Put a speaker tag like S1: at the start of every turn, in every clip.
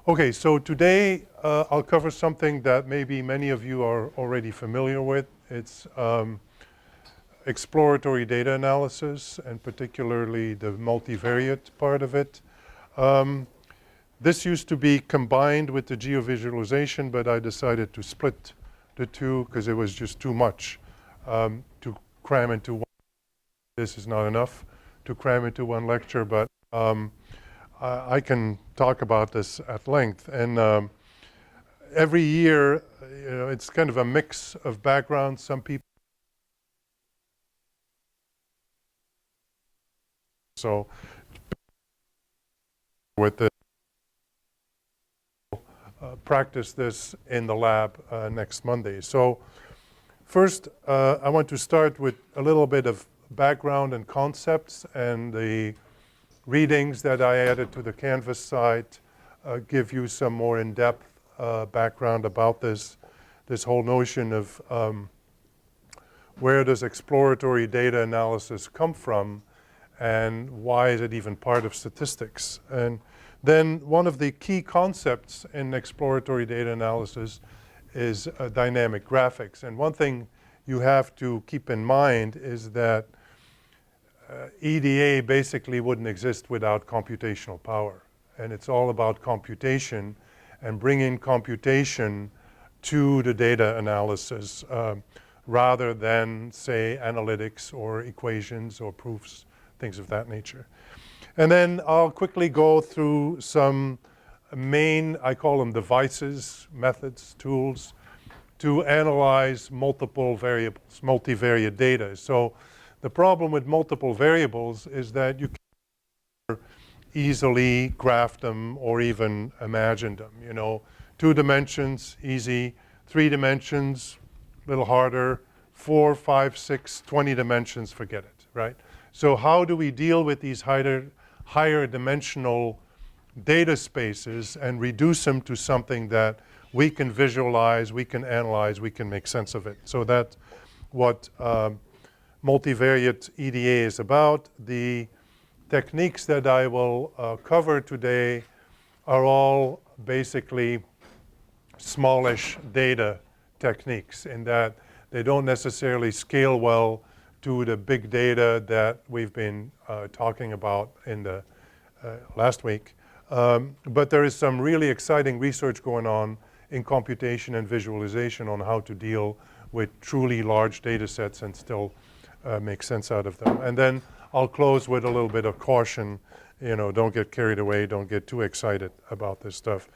S1: Okay, so today I'll cover something that maybe many of you are already familiar with. It's exploratory data analysis, and particularly the multivariate part of it. This used to be combined with the geovisualization, but I decided to split the two because it was just too much to cram into one. This is not enough to cram into one lecture, but I can talk about this at length. And every year, it's kind of a mix of backgrounds. Some people. So with the practice this in the lab next Monday. So first, I want to start with a little bit of background and concepts, and the readings that I added to the Canvas site give you some more in-depth background about this whole notion of where does exploratory data analysis come from, and why is it even part of statistics. And then one of the key concepts in exploratory data analysis is dynamic graphics. And one thing you have to keep in mind is that EDA basically wouldn't exist without computational power. And it's all about computation and bringing computation to the data analysis rather than, say, analytics or equations or proofs, things of that nature. And then I'll quickly go through some main, I call them devices, methods, tools, to analyze multiple variables, multivariate data. So the problem with multiple variables is that you can easily graph them or even imagine them. 2 dimensions, easy. 3 dimensions, a little harder. 4, 5, 6, 20 dimensions, forget it, right? So how do we deal with these higher dimensional data spaces and reduce them to something that we can visualize, we can analyze, we can make sense of it? So that's what multivariate EDA is about. The techniques that I will cover today are all basically smallish data techniques in that they don't necessarily scale well to the big data that we've been talking about in the last week. But there is some really exciting research going on in computation and visualization on how to deal with truly large data sets and still make sense out of them. And then I'll close with a little bit of caution. Don't get carried away, don't get too excited about this stuff.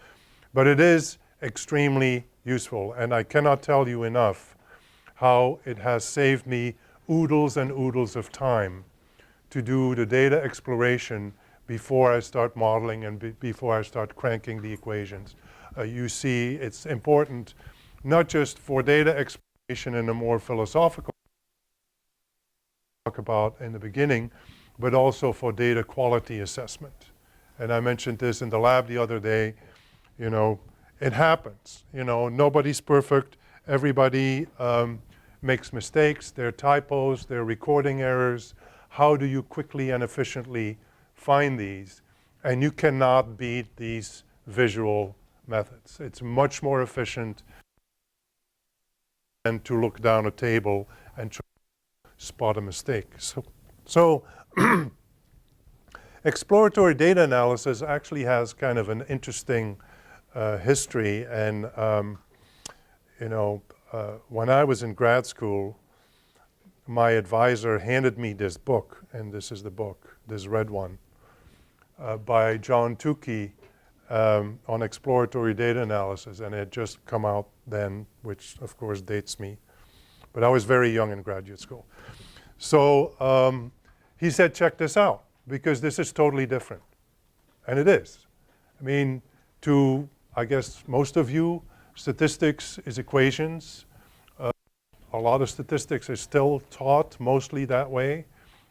S1: But it is extremely useful, and I cannot tell you enough how it has saved me oodles and oodles of time to do the data exploration before I start modeling and before I start cranking the equations. You see, it's important not just for data exploration in a more philosophical talk about in the beginning, but also for data quality assessment. And I mentioned this in the lab the other day. It happens. Nobody's perfect. Everybody makes mistakes. There are typos, there are recording errors. How do you quickly and efficiently find these? And you cannot beat these visual methods. It's much more efficient than to look down a table and try to spot a mistake. So exploratory data analysis actually has kind of an interesting history. And when I was in grad school, my advisor handed me this book, and this is the book, this red one, by John Tukey on exploratory data analysis, and it had just come out then, which of course dates me. But I was very young in graduate school. So he said, check this out, because this is totally different. And it is. I mean, to, I guess, most of you, statistics is equations. A lot of statistics is still taught mostly that way.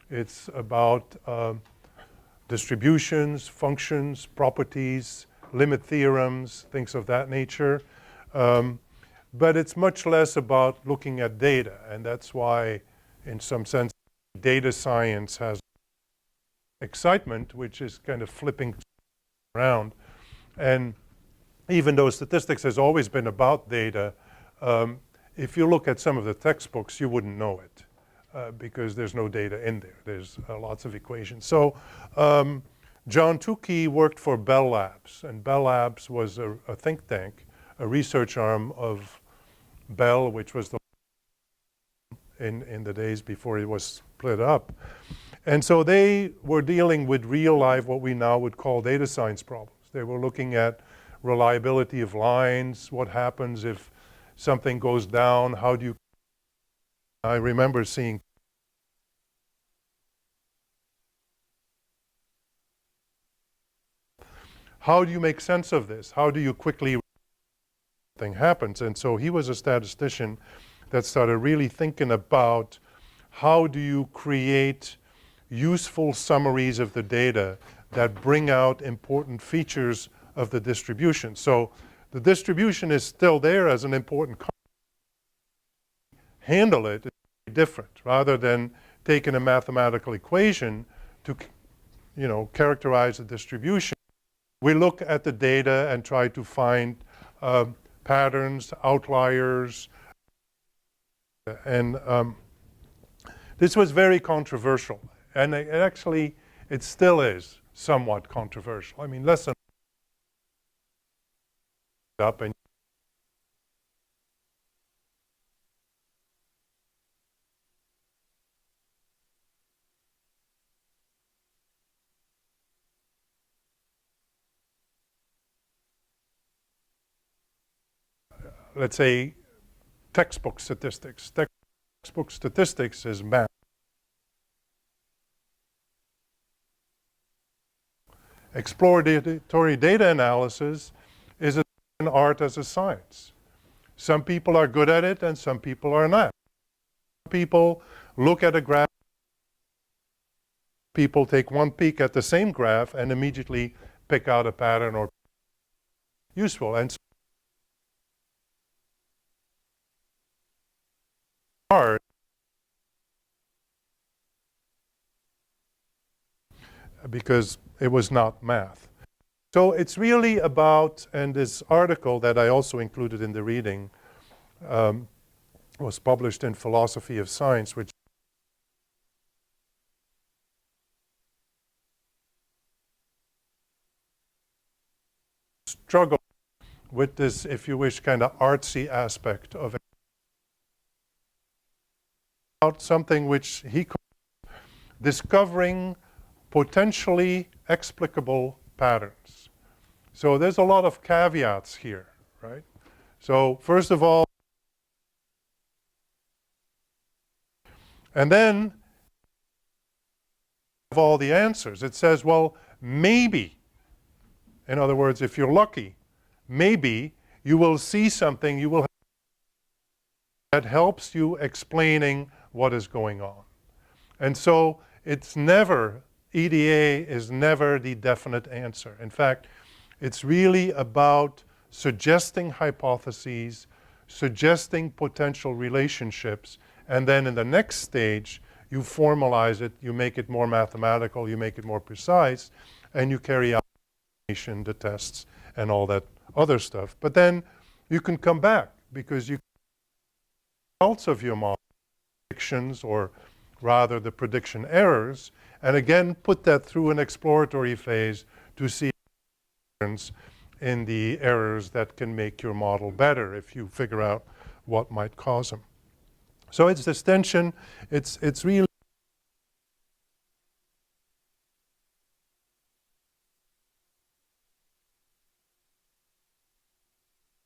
S1: It's about distributions, functions, properties, limit theorems, things of that nature. But it's much less about looking at data, and that's why, in some sense, data science has excitement, which is kind of flipping around. And even though statistics has always been about data, if you look at some of the textbooks, you wouldn't know it because there's no data in there. There's lots of equations. So John Tukey worked for Bell Labs, and Bell Labs was a think tank, a research arm of Bell, which was in the days before it was split up. And so they were dealing with real life, what we now would call data science problems. They were looking at reliability of lines, what happens if something goes down, how do you, I remember seeing how do you make sense of this? How do you quickly thing happens? And so he was a statistician that started really thinking about how do you create useful summaries of the data that bring out important features of the distribution. So the distribution is still there as an important handle it is different rather than taking a mathematical equation to characterize the distribution. We look at the data and try to find patterns, outliers, and this was very controversial. And it still is somewhat controversial. I mean, less than up and let's say textbook statistics. Textbook statistics is math. Exploratory data analysis is an art as a science. Some people are good at it and some people are not. People look at a graph, people take one peek at the same graph and immediately pick out a pattern or useful. And so hard because it was not math. So it's really about, and this article that I also included in the reading was published in Philosophy of Science, which struggle with this, if you wish, kind of artsy aspect of it. About something which he called discovering potentially explicable patterns. So there's a lot of caveats here, right? So first of all, and then have all the answers. It says, well, maybe, in other words, if you're lucky, maybe you will see something you will have that helps you explaining what is going on. And so it's never, EDA is never the definite answer. In fact, it's really about suggesting hypotheses, suggesting potential relationships, and then in the next stage, you formalize it, you make it more mathematical, you make it more precise, and you carry out the tests and all that other stuff. But then you can come back because you results of your model predictions, or rather the prediction errors, and again put that through an exploratory phase to see patterns in the errors that can make your model better if you figure out what might cause them. So it's this tension, it's really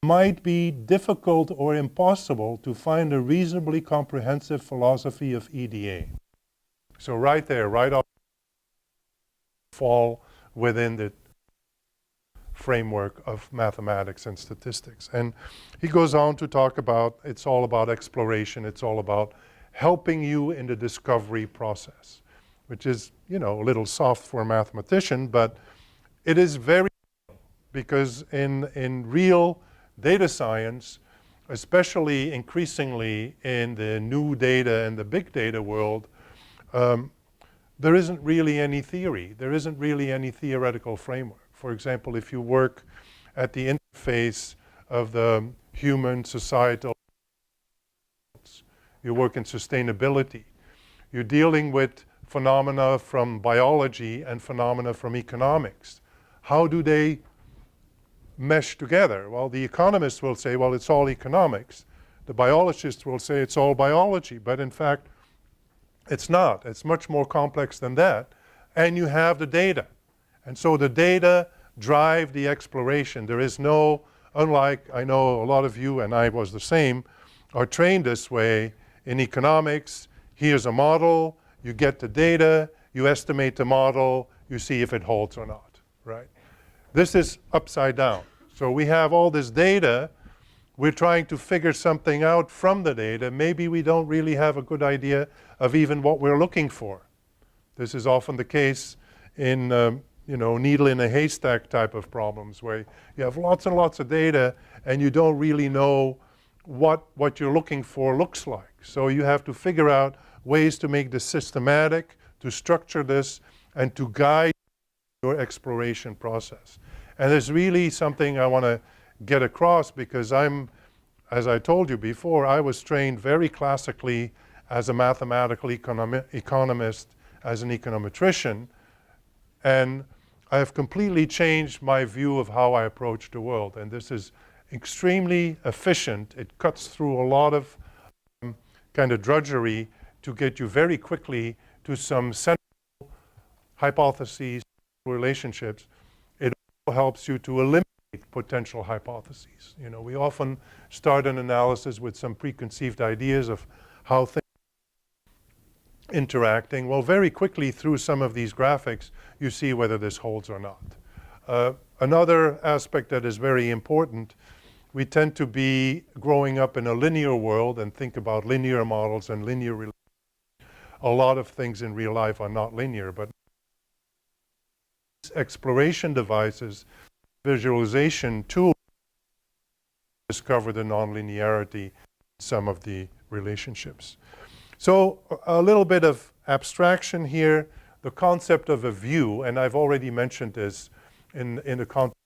S1: might be difficult or impossible to find a reasonably comprehensive philosophy of EDA. So right there, right off, fall within the framework of mathematics and statistics. And he goes on to talk about, it's all about exploration, it's all about helping you in the discovery process, which is, a little soft for a mathematician, but it is very, because in real data science, especially increasingly in the new data and the big data world, there isn't really any theory. There isn't really any theoretical framework. For example, if you work at the interface interface of the human societal. You work in sustainability. You're dealing with phenomena from biology and phenomena from economics. How do they mesh together? Well, the economists will say, well, it's all economics. The biologists will say it's all biology, but in fact, it's not. It's much more complex than that. And you have the data. And so the data drive the exploration. There is no, unlike, I know a lot of you, and I was the same, are trained this way in economics. Here's a model, you get the data, you estimate the model, you see if it holds or not, right? This is upside down. So we have all this data, we're trying to figure something out from the data. Maybe we don't really have a good idea of even what we're looking for. This is often the case in needle in a haystack type of problems where you have lots and lots of data and you don't really know what you're looking for looks like. So you have to figure out ways to make this systematic, to structure this, and to guide your exploration process. And there's really something I want to get across because as I told you before, I was trained very classically as a mathematical economist, as an econometrician, and I have completely changed my view of how I approach the world. And this is extremely efficient. It cuts through a lot of kind of drudgery to get you very quickly to some central hypotheses, relationships. It also helps you to eliminate potential hypotheses. You know, we often start an analysis with some preconceived ideas of how things are interacting. Well, very quickly through some of these graphics, you see whether this holds or not. Another aspect that is very important, we tend to be growing up in a linear world and think about linear models and linear relations. A lot of things in real life are not linear, but exploration devices, visualization tools discover the nonlinearity in some of the relationships. So a little bit of abstraction here, the concept of a view, and I've already mentioned this in the context.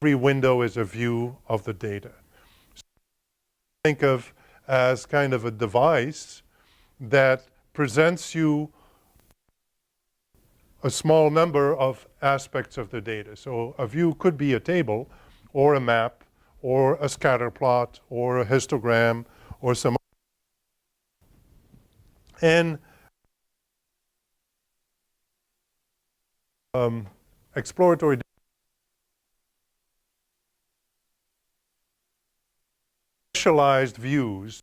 S1: Every window is a view of the data. So think of as kind of a device that presents you a small number of aspects of the data. So a view could be a table or a map or a scatter plot or a histogram or some. And exploratory specialized views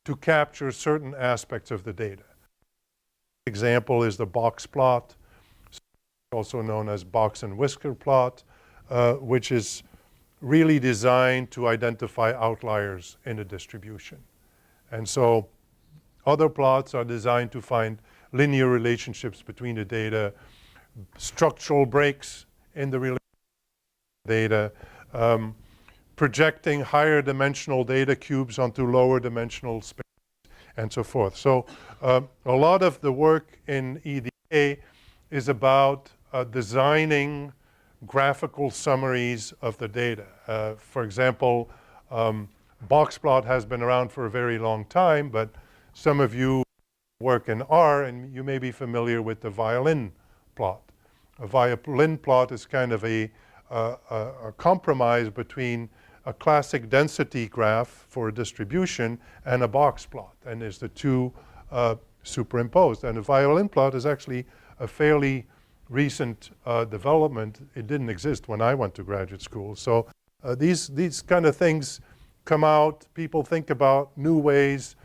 S1: to capture certain aspects of the data. Example is the box plot, also known as box and whisker plot, which is really designed to identify outliers in a distribution. And so other plots are designed to find linear relationships between the data, structural breaks in the data, projecting higher dimensional data cubes onto lower dimensional space, and so forth. So a lot of the work in EDA is about designing graphical summaries of the data. For example, box plot has been around for a very long time, but some of you work in R and you may be familiar with the violin plot. A violin plot is kind of a compromise between a classic density graph for a distribution and a box plot, and there's the two superimposed. And a violin plot is actually a fairly recent development. It didn't exist when I went to graduate school. So these kind of things come out, people think about new ways,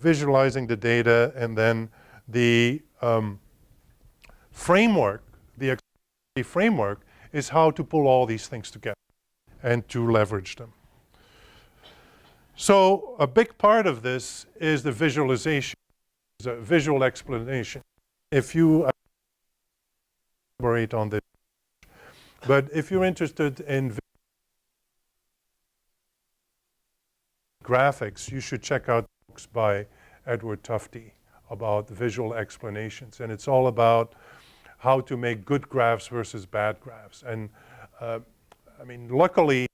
S1: visualizing the data, and then the framework, the framework is how to pull all these things together and to leverage them. So a big part of this is the visualization, the visual explanation. If you elaborate on this, but if you're interested in graphics, you should check out books by Edward Tufte about visual explanations, and it's all about how to make good graphs versus bad graphs. And I mean, luckily,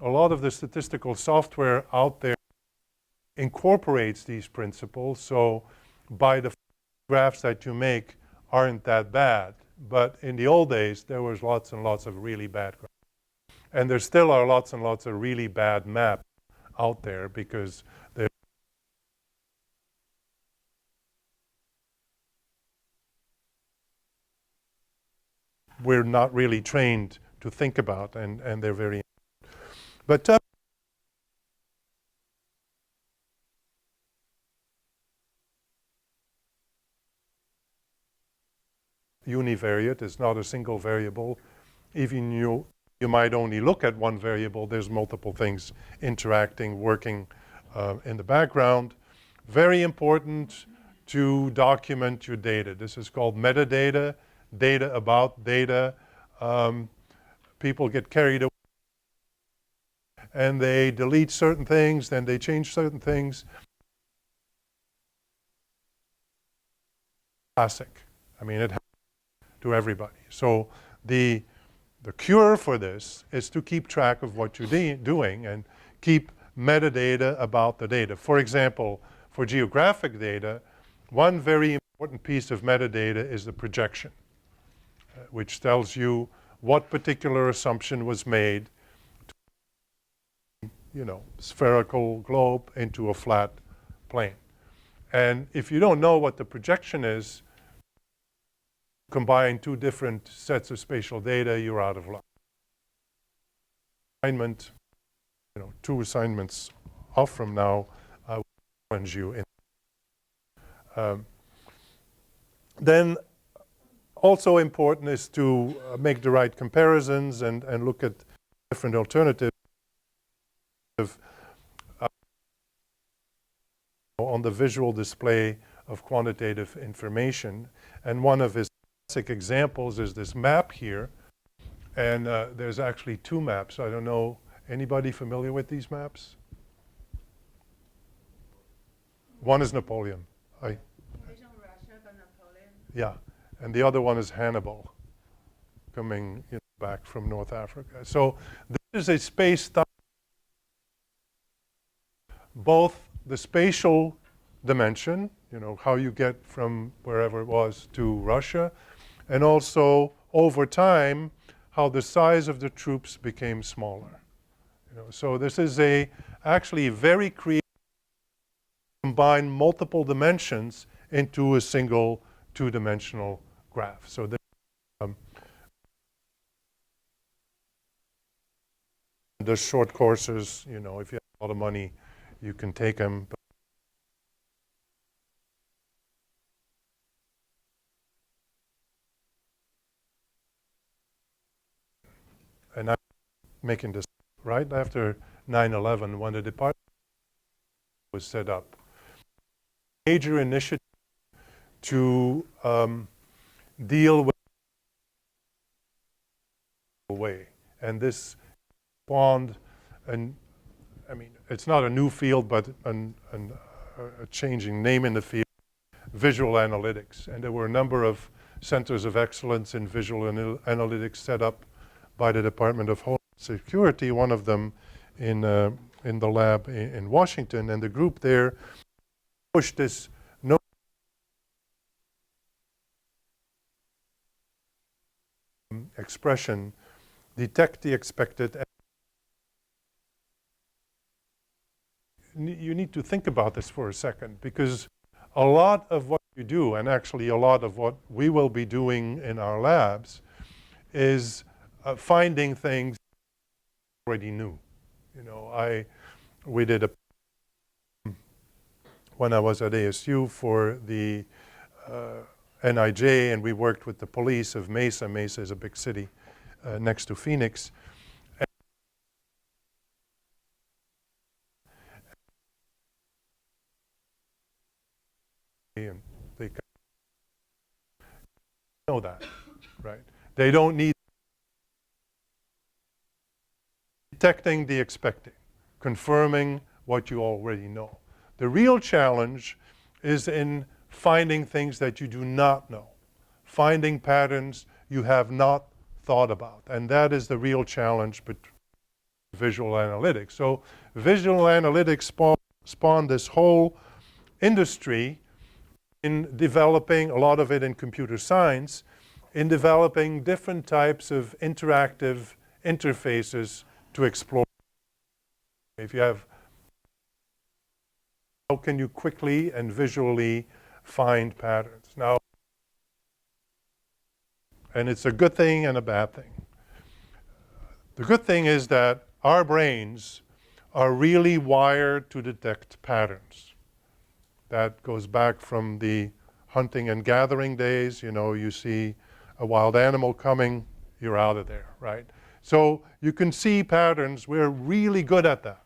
S1: a lot of the statistical software out there incorporates these principles. So by the graphs that you make aren't that bad. But in the old days, there was lots and lots of really bad graphs. And there still are lots and lots of really bad maps out there because we're not really trained to think about, and they're very. But univariate is not a single variable. Even you might only look at one variable. There's multiple things interacting, working in the background. Very important to document your data. This is called metadata, data about data. People get carried away and they delete certain things, then they change certain things. Classic. I mean, it happens to everybody. So the cure for this is to keep track of what you're doing and keep metadata about the data. For example, for geographic data, one very important piece of metadata is the projection, which tells you what particular assumption was made to, you know, spherical globe into a flat plane. And if you don't know what the projection is, combine two different sets of spatial data, you're out of luck. Assignment, you know, 2 assignments off from now, I will challenge you in. Then also important is to make the right comparisons and look at different alternatives on the visual display of quantitative information. And one of his classic examples is this map here. And there's actually 2 maps. I don't know, anybody familiar with these maps? One is Napoleon.
S2: Russia, but Napoleon.
S1: Yeah, and the other one is Hannibal, coming back from North Africa. So this is a space-time, both the spatial dimension, you know, how you get from wherever it was to Russia, and also over time, how the size of the troops became smaller. You know, so this is actually very creative, combine multiple dimensions into a single 2-dimensional graph. So the short courses, you know, if you have a lot of money, you can take them. And I'm making this right after 9/11, when the department was set up. Major initiative to deal with the way. And this spawned, and I mean, it's not a new field, but a changing name in the field, visual analytics. And there were a number of centers of excellence in visual analytics set up by the Department of Homeland Security, one of them in the lab in Washington. And the group there pushed this expression, detect the expected. You need to think about this for a second, because a lot of what you do, and actually a lot of what we will be doing in our labs, is finding things already knew. You know, we did when I was at ASU for the NIJ, and we worked with the police of Mesa. Mesa is a big city next to Phoenix. And they know that, right? They don't need detecting the expected, confirming what you already know. The real challenge is in finding things that you do not know, finding patterns you have not thought about. And that is the real challenge visual analytics. So visual analytics spawned this whole industry in developing, a lot of it in computer science, in developing different types of interactive interfaces to explore. If you have, how can you quickly and visually find patterns? Now, and it's a good thing and a bad thing. The good thing is that our brains are really wired to detect patterns. That goes back from the hunting and gathering days. You know, you see a wild animal coming, you're out of there, right? So you can see patterns. We're really good at that.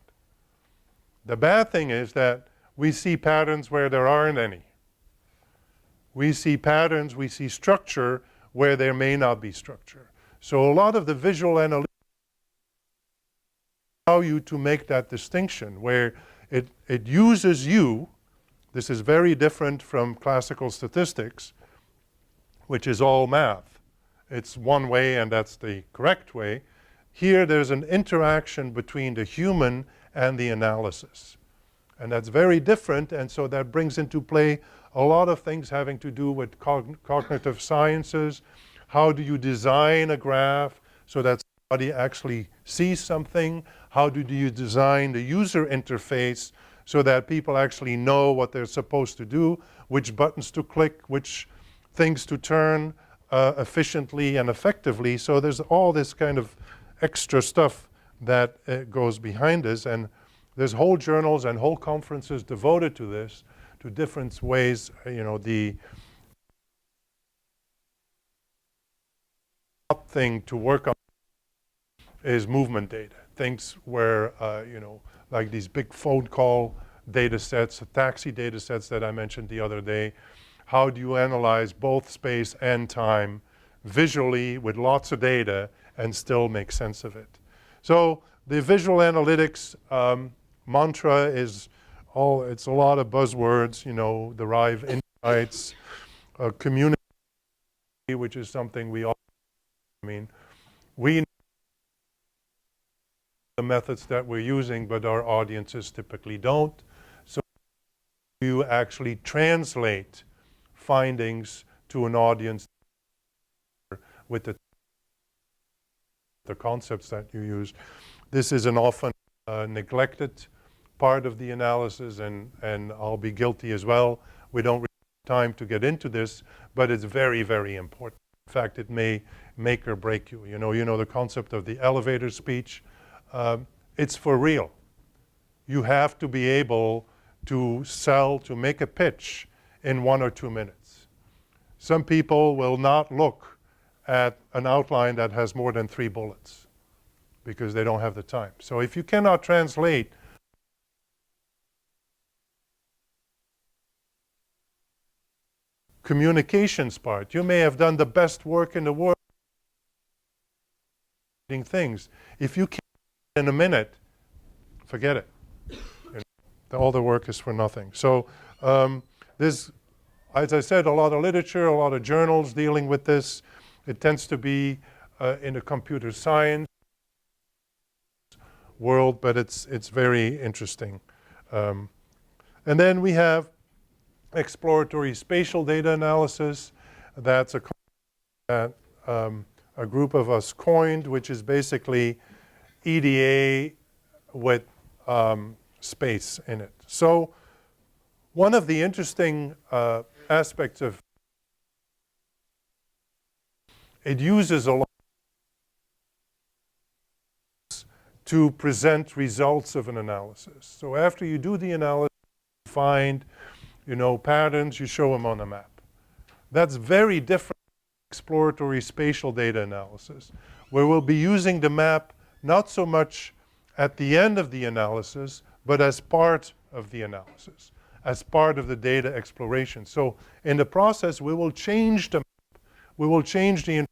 S1: The bad thing is that we see patterns where there aren't any. We see patterns, we see structure where there may not be structure. So a lot of the visual analytics allow you to make that distinction where it uses you. This is very different from classical statistics, which is all math. It's one way and that's the correct way. Here there's an interaction between the human and the analysis. And that's very different, and so that brings into play a lot of things having to do with cognitive sciences. How do you design a graph so that somebody actually sees something? How do you design the user interface so that people actually know what they're supposed to do, which buttons to click, which things to turn efficiently and effectively? So there's all this kind of extra stuff that goes behind this, and there's whole journals and whole conferences devoted to this, to different ways. You know, the thing to work on is movement data. Things where, you know, like these big phone call data sets, taxi data sets that I mentioned the other day. How do you analyze both space and time visually with lots of data and still make sense of it? So the visual analytics mantra is it's a lot of buzzwords, you know, derive insights, community, which is something we all, I mean, we know the methods that we're using, but our audiences typically don't. So you actually translate findings to an audience with the concepts that you use. This is an often neglected part of the analysis, and I'll be guilty as well. We don't really have time to get into this, but it's very, very important. In fact, it may make or break you. You know the concept of the elevator speech. It's for real. You have to be able to sell, to make a pitch in 1 or 2 minutes. Some people will not look at an outline that has more than 3 bullets because they don't have the time. So if you cannot translate communications part, you may have done the best work in the world things. If you can't in a minute, forget it. You know, all the work is for nothing. So there's, as I said, a lot of literature, a lot of journals dealing with this. It tends to be in the computer science world, but it's very interesting. And then we have exploratory spatial data analysis. That's a group of us coined, which is basically EDA with space in it. So one of the interesting aspects of it uses a lot to present results of an analysis. So after you do the analysis, you find, you know, patterns, you show them on a map. That's very different from exploratory spatial data analysis, where we'll be using the map not so much at the end of the analysis, but as part of the analysis, as part of the data exploration. So in the process, we will change the map. We will change the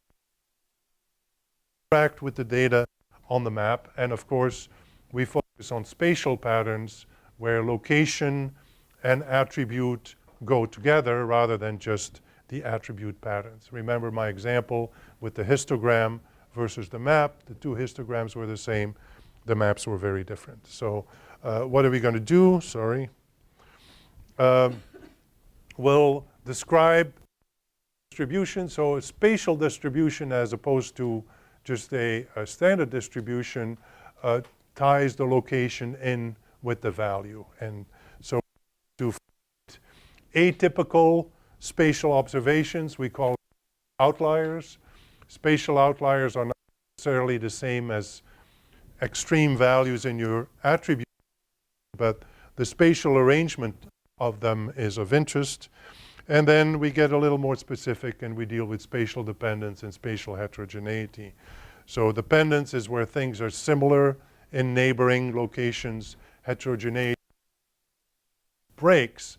S1: interact with the data on the map. And of course, we focus on spatial patterns where location and attribute go together rather than just the attribute patterns. Remember my example with the histogram versus the map. The 2 histograms were the same. the maps were very different. So what are we going to do? Sorry. We'll describe distribution. So a spatial distribution as opposed to just a standard distribution ties the location in with the value. And so to atypical spatial observations, we call outliers. Spatial outliers are not necessarily the same as extreme values in your attribute, but the spatial arrangement of them is of interest. And then we get a little more specific and we deal with spatial dependence and spatial heterogeneity. So dependence is where things are similar in neighboring locations. Heterogeneity breaks,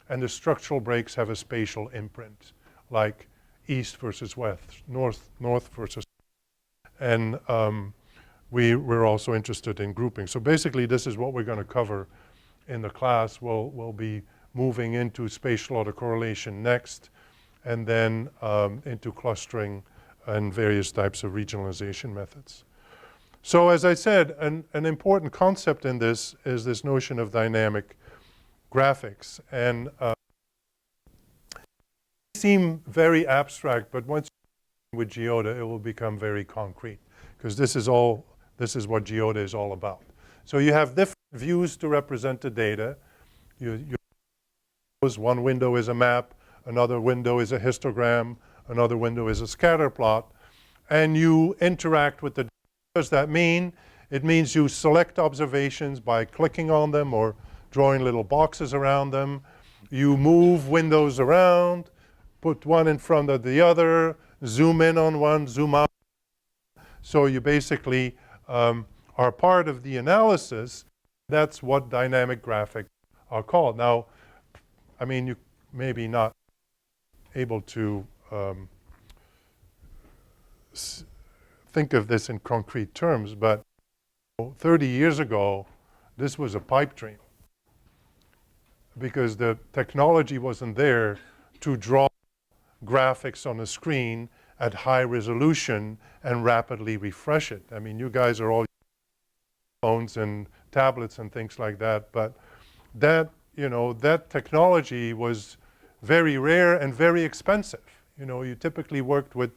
S1: and the structural breaks have a spatial imprint, like east versus west, north versus south. And we're also interested in grouping. So basically this is what we're going to cover in the class. We'll be moving into spatial autocorrelation next, and then into clustering and various types of regionalization methods. So as I said, an important concept in this is this notion of dynamic graphics. And they seem very abstract, but once you're with GeoDa, it will become very concrete, because this is what GeoDa is all about. So you have different views to represent the data. One window is a map, another window is a histogram, another window is a scatter plot, and you interact with the data. What does that mean? It means you select observations by clicking on them or drawing little boxes around them. You move windows around, put one in front of the other, zoom in on one, zoom out. So you basically are part of the analysis. That's what dynamic graphics are called. Now, I mean, you may be not able to think of this in concrete terms, but 30 years ago, this was a pipe dream, because the technology wasn't there to draw graphics on a screen at high resolution and rapidly refresh it. I mean, you guys are all phones and tablets and things like that, but that, you know, that technology was very rare and very expensive. You know, you typically worked with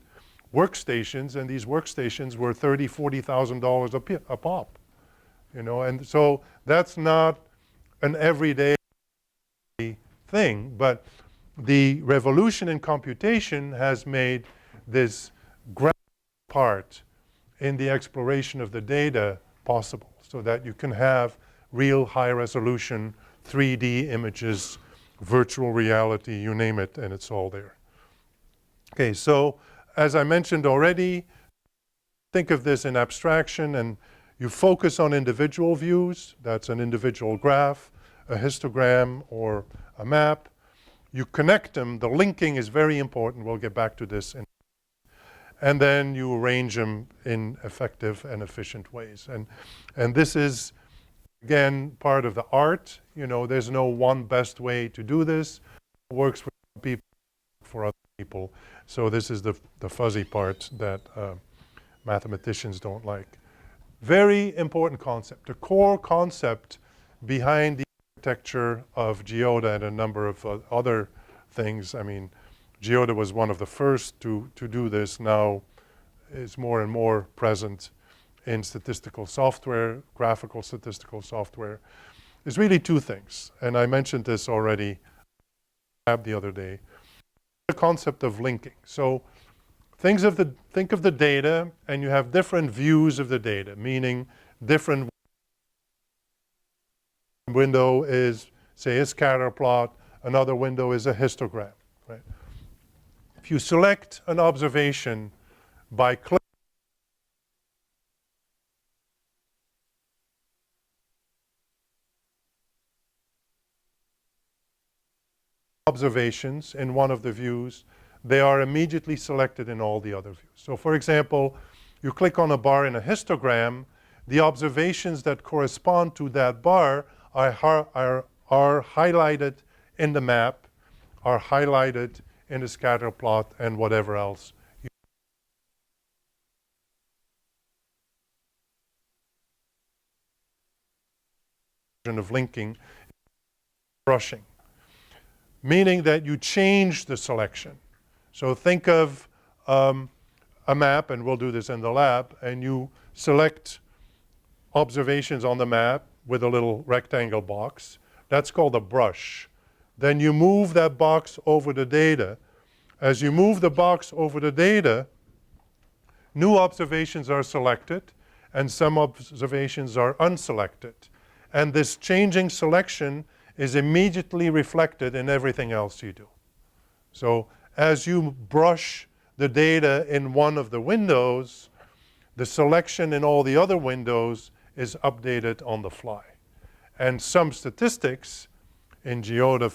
S1: workstations, and these workstations were $30,000, $40,000 a pop. You know, and so that's not an everyday thing, but the revolution in computation has made this grand part in the exploration of the data possible, so that you can have real high resolution 3D images, virtual reality, you name it, and it's all there. Okay, so as I mentioned already, think of this in abstraction, and you focus on individual views. That's an individual graph, a histogram, or a map. You connect them. The linking is very important. We'll get back to this. And then you arrange them in effective and efficient ways. And this is, again, part of the art. You know, there's no one best way to do this. It works for some people, for other people. So this is the fuzzy part that mathematicians don't like. Very important concept. The core concept behind the architecture of GeoDa and a number of other things. I mean, GeoDa was one of the first to do this. Now it's more and more present in statistical software, graphical statistical software. There's really two things, and I mentioned this already the other day. The concept of linking. So think of the data, and you have different views of the data, meaning different window is, say, a scatter plot, another window is a histogram, right? If you select an observation by clicking observations in one of the views, they are immediately selected in all the other views. So for example, you click on a bar in a histogram, the observations that correspond to that bar are highlighted in the map, are highlighted in the scatter plot, and whatever else. of linking, brushing, meaning that you change the selection. So think of a map, and we'll do this in the lab, and you select observations on the map with a little rectangle box. That's called a brush. Then you move that box over the data. As you move the box over the data, new observations are selected and some observations are unselected. And this changing selection is immediately reflected in everything else you do. So as you brush the data in one of the windows, the selection in all the other windows is updated on the fly. And some statistics in GeoDa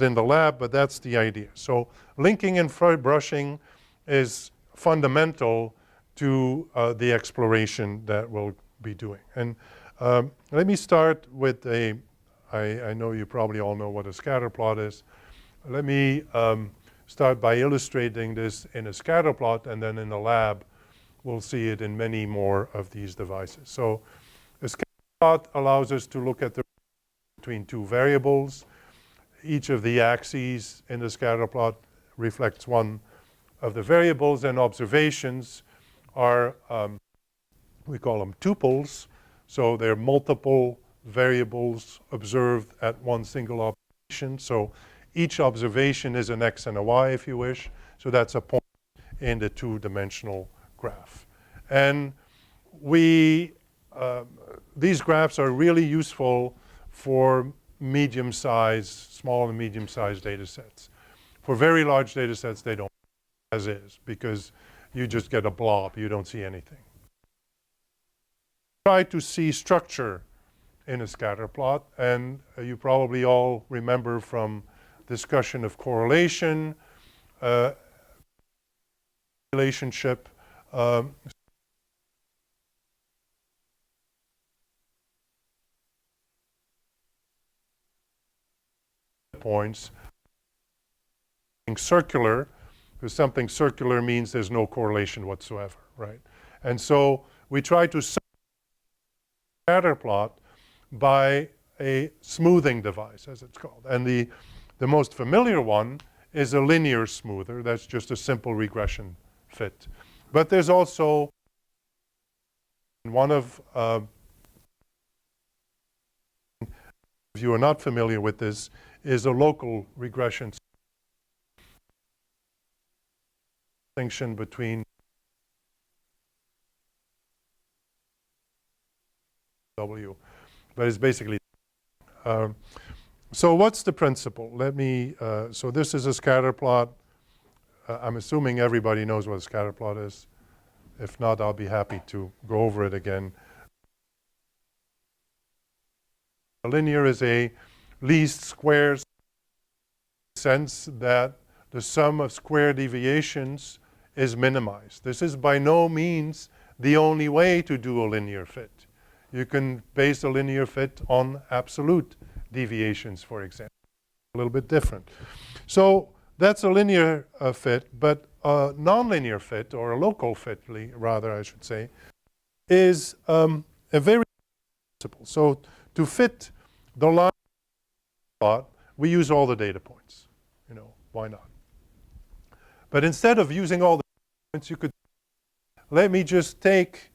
S1: in the lab, but that's the idea. So linking and brushing is fundamental to the exploration that we'll be doing. And let me start with I know you probably all know what a scatter plot is. Let me start by illustrating this in a scatter plot, and then in the lab we'll see it in many more of these devices. So a scatter plot allows us to look at the between two variables. Each of the axes in the scatter plot reflects one of the variables, and observations are, we call them tuples. So they're multiple variables observed at one single observation. So each observation is an x and a y, if you wish. So that's a point in the two-dimensional graph. And these graphs are really useful for medium-sized, small and medium-sized data sets. For very large data sets, they don't, as is, because you just get a blob, you don't see anything. Try to see structure in a scatter plot, and you probably all remember from discussion of correlation, relationship, points. Circular, because something circular means there's no correlation whatsoever, right? And so we try to scatter plot by a smoothing device, as it's called. And the most familiar one is a linear smoother. That's just a simple regression fit. But there's also one of, if you are not familiar with this, is a local regression distinction between W, but it's basically so what's the principle? Let me so this is a scatter plot. I'm assuming everybody knows what a scatter plot is. If not, I'll be happy to go over it again. A linear is a least squares, sense that the sum of square deviations is minimized. This is by no means the only way to do a linear fit. You can base a linear fit on absolute deviations, for example. A little bit different. So that's a linear fit, but a nonlinear fit, or a local fit, rather I should say, is a very simple. So to fit the line plot, we use all the data points. You know, why not? But instead of using all the points, you could, let me just take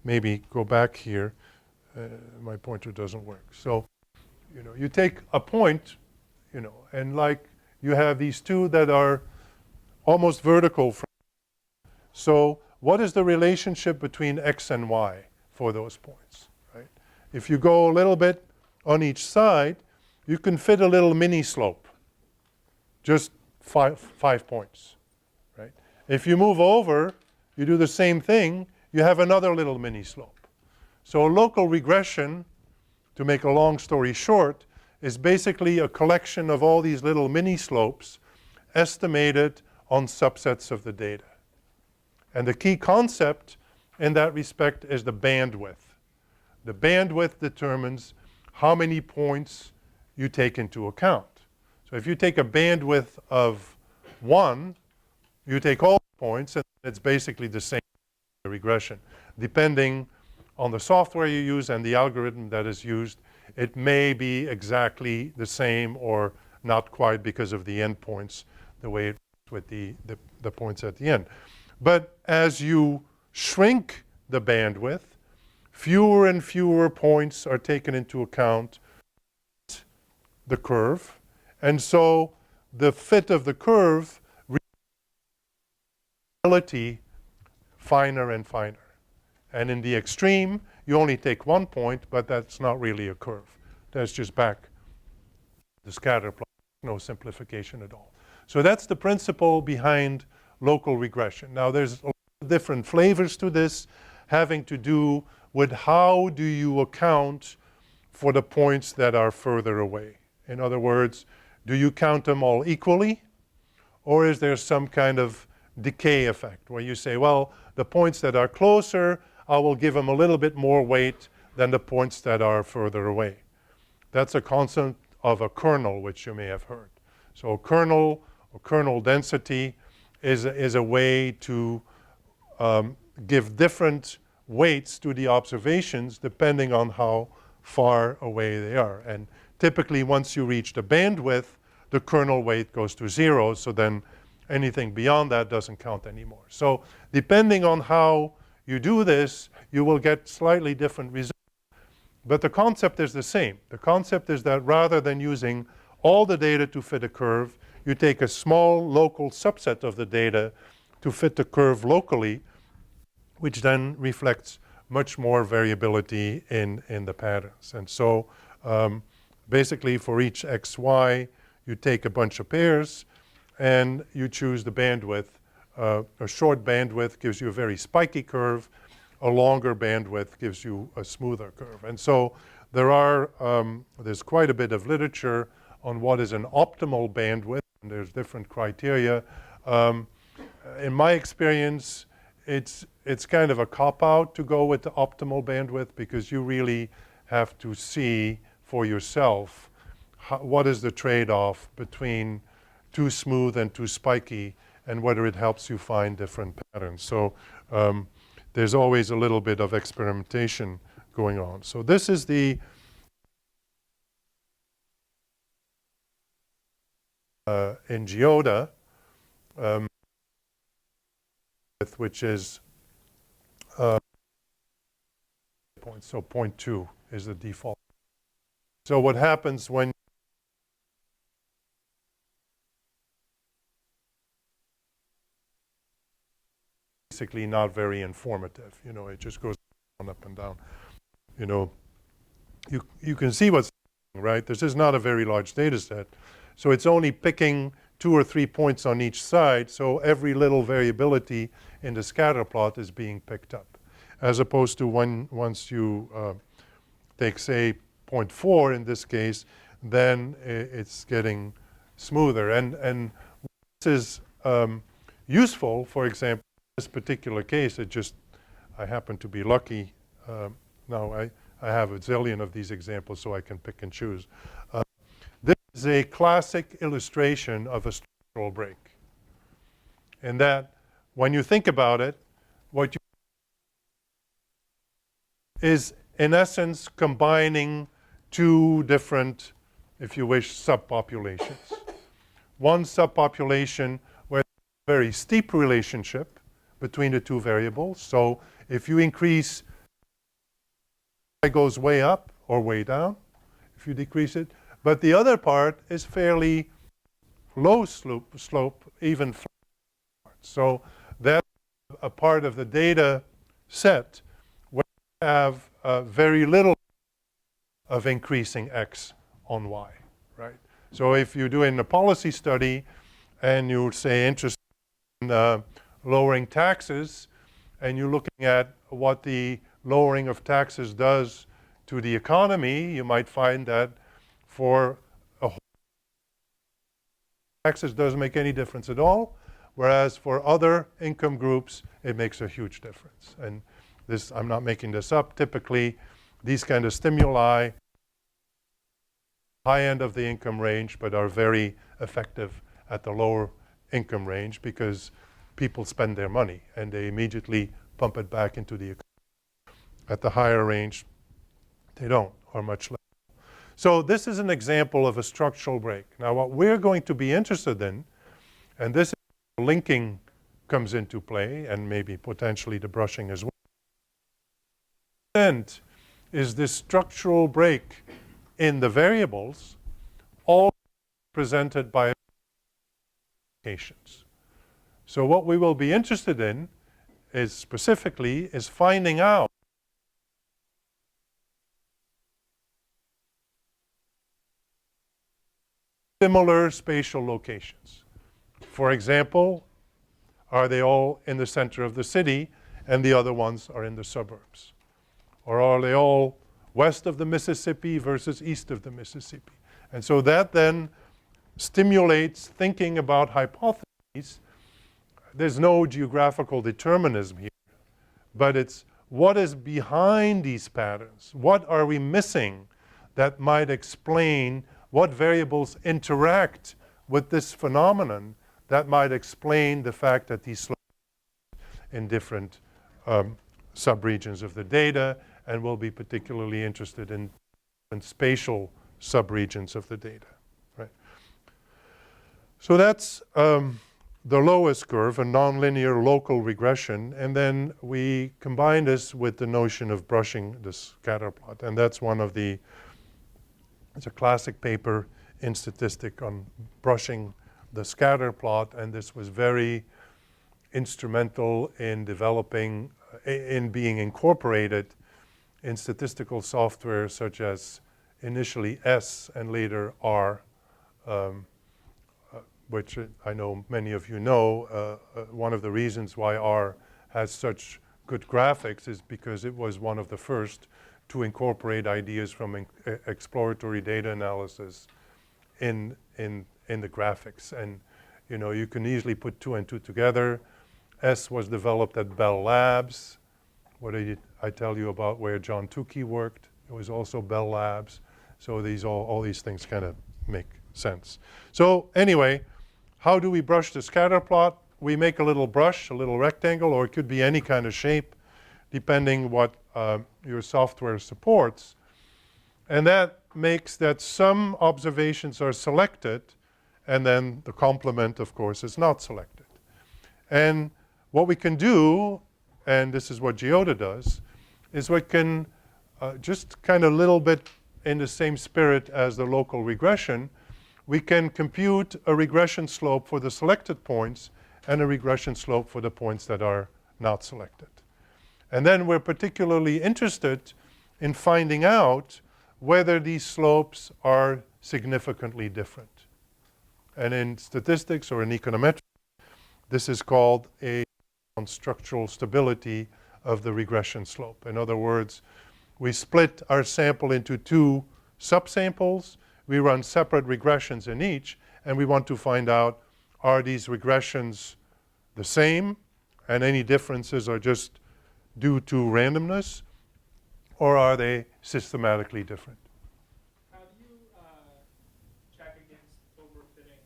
S1: maybe go back here. My pointer doesn't work. So, you know, you take a point, you know, and like you have these two that are almost vertical. So what is the relationship between x and y for those points, right? If you go a little bit on each side, you can fit a little mini slope, just five points, right? If you move over, you do the same thing, you have another little mini slope. So a local regression, to make a long story short, is basically a collection of all these little mini slopes estimated on subsets of the data. And the key concept in that respect is the bandwidth. The bandwidth determines how many points you take into account. So if you take a bandwidth of 1, you take all the points, and it's basically the same regression. Depending on the software you use and the algorithm that is used, it may be exactly the same or not quite because of the endpoints, the way it works with the points at the end. But as you shrink the bandwidth, fewer and fewer points are taken into account the curve. And so the fit of the curve reality finer and finer. And in the extreme, you only take 1 point, but that's not really a curve. That's just back the scatter plot, no simplification at all. So that's the principle behind local regression. Now there's a lot of different flavors to this, having to do with how do you account for the points that are further away. In other words, do you count them all equally, or is there some kind of decay effect where you say, well, the points that are closer, I will give them a little bit more weight than the points that are further away. That's a concept of a kernel, which you may have heard. So a kernel or kernel density is a way to give different weights to the observations depending on how far away they are. And typically once you reach the bandwidth, the kernel weight goes to 0, so then anything beyond that doesn't count anymore. So depending on how you do this, you will get slightly different results. But the concept is the same. The concept is that rather than using all the data to fit a curve, you take a small local subset of the data to fit the curve locally, which then reflects much more variability in the patterns. And so basically for each xy, you take a bunch of pairs and you choose the bandwidth. A short bandwidth gives you a very spiky curve. A longer bandwidth gives you a smoother curve. And so there's quite a bit of literature on what is an optimal bandwidth, and there's different criteria. In my experience, it's kind of a cop-out to go with the optimal bandwidth because you really have to see for yourself what is the trade-off between too smooth and too spiky and whether it helps you find different patterns. So there's always a little bit of experimentation going on. So this is the in GeoDa, which is point. So 0.2 is the default. So what happens when basically not very informative, you know, it just goes down, up and down. You know, you can see what's happening, right? This is not a very large data set. So it's only picking 2 or 3 points on each side, so every little variability in the scatter plot is being picked up. As opposed to once you take, say, 0.4 in this case, then it's getting smoother. And this is useful, for example, in this particular case, I happen to be lucky. Now I have a zillion of these examples, so I can pick and choose. This is a classic illustration of a structural break. In that, when you think about it, what you is, in essence, combining 2 different, if you wish, subpopulations. One subpopulation where there's a very steep relationship between the 2 variables. So if you increase, it goes way up or way down if you decrease it. But the other part is fairly low slope, even flat. So that's a part of the data set where you have very little of increasing x on y, right? So if you're doing a policy study and you say interested in lowering taxes and you're looking at what the lowering of taxes does to the economy, you might find that for a whole taxes doesn't make any difference at all, whereas for other income groups, it makes a huge difference. And this, I'm not making this up, typically these kind of stimuli, high end of the income range, but are very effective at the lower income range because people spend their money and they immediately pump it back into the economy. At the higher range, they don't, or much less. So this is an example of a structural break. Now what we're going to be interested in, and this is where linking comes into play, and maybe potentially the brushing as well, and is this structural break in the variables, all presented by applications. So what we will be interested in is specifically is finding out similar spatial locations. For example, are they all in the center of the city and the other ones are in the suburbs? Or are they all west of the Mississippi versus east of the Mississippi? And so that then stimulates thinking about hypotheses. There's no geographical determinism here, but it's what is behind these patterns? What are we missing that might explain what variables interact with this phenomenon that might explain the fact that these slopes in different subregions of the data, and we'll be particularly interested in spatial subregions of the data, right? So that's the lowest curve, a nonlinear local regression, and then we combine this with the notion of brushing the scatter plot, and that's one of the, it's a classic paper in statistics on brushing the scatter plot, and this was very instrumental in developing, in being incorporated in statistical software such as initially S and later R, which I know many of you know. One of the reasons why R has such good graphics is because it was one of the first to incorporate ideas from exploratory data analysis in the graphics. And you know, you can easily put 2 and 2 together. S was developed at Bell Labs. What did I tell you about where John Tukey worked? It was also Bell Labs. So these all these things kind of make sense. So anyway, how do we brush the scatter plot? We make a little brush, a little rectangle, or it could be any kind of shape, depending what your software supports. And that makes that some observations are selected, and then the complement, of course, is not selected. And what we can do, and this is what GeoDa does, is we can just kind of a little bit in the same spirit as the local regression, we can compute a regression slope for the selected points and a regression slope for the points that are not selected. And then we're particularly interested in finding out whether these slopes are significantly different. And in statistics or in econometrics, this is called a structural stability of the regression slope. In other words, we split our sample into 2 subsamples. We run separate regressions in each, and we want to find out, are these regressions the same and any differences are just due to randomness, or are they systematically different?
S3: How do you check against overfitting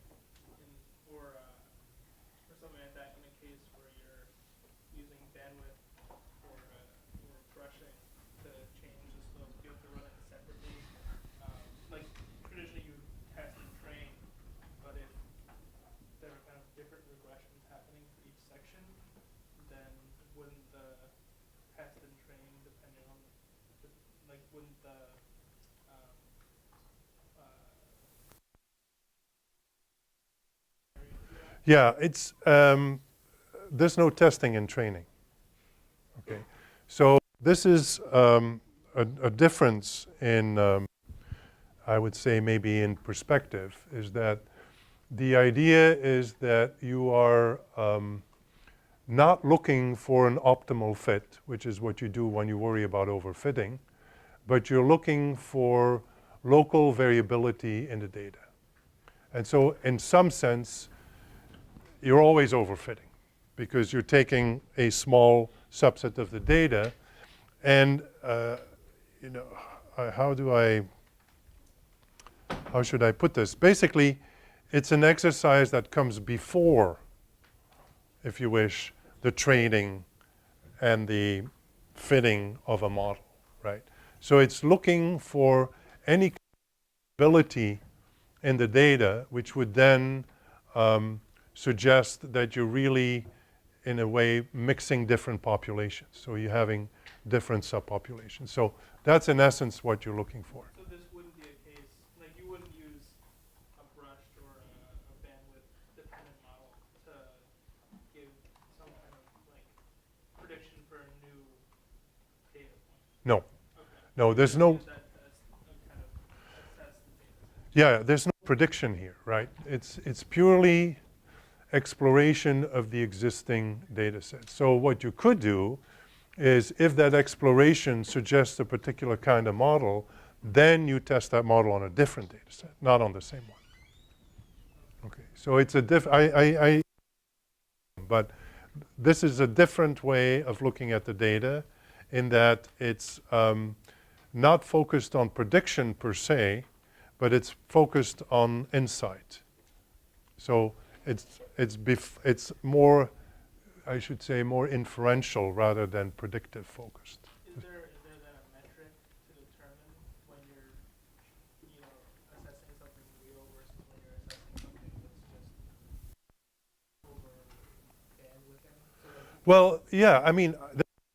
S3: or something like that in a case where you're using bandwidth or brushing to change the slope? Do you have to run it separately? Like traditionally you test and train, but if there are kind of different regressions happening for each section, then wouldn't the test and train depending on like wouldn't the
S1: Yeah, it's, there's no testing and training. Okay, so this is a difference in, I would say maybe in perspective, is that the idea is that you are not looking for an optimal fit, which is what you do when you worry about overfitting, but you're looking for local variability in the data. And so in some sense, you're always overfitting because you're taking a small subset of the data and you know, how should I put this? Basically, it's an exercise that comes before, if you wish, the training and the fitting of a model, right? So it's looking for any ability in the data which would then suggest that you're really, in a way, mixing different populations. So you're having different subpopulations. So that's in essence what you're looking for.
S3: So this wouldn't be a case, like you wouldn't use a brushed or a bandwidth-dependent model to give some kind of like prediction for a new data point.
S1: No.
S3: Okay.
S1: No, there's
S3: Just
S1: no,
S3: use that to kind of assess the data set.
S1: yeah, there's no prediction here, right? It's purely exploration of the existing data set. So what you could do is if that exploration suggests a particular kind of model, then you test that model on a different data set, not on the same one. Okay, so it's a but this is a different way of looking at the data in that it's not focused on prediction per se, but it's focused on insight. So it's more, I should say, more inferential rather than predictive focused.
S3: Is there then a metric to determine when you're, you know, assessing something real versus when you're assessing something that's just over bandwidthing? So like,
S1: Well, yeah, I mean, there are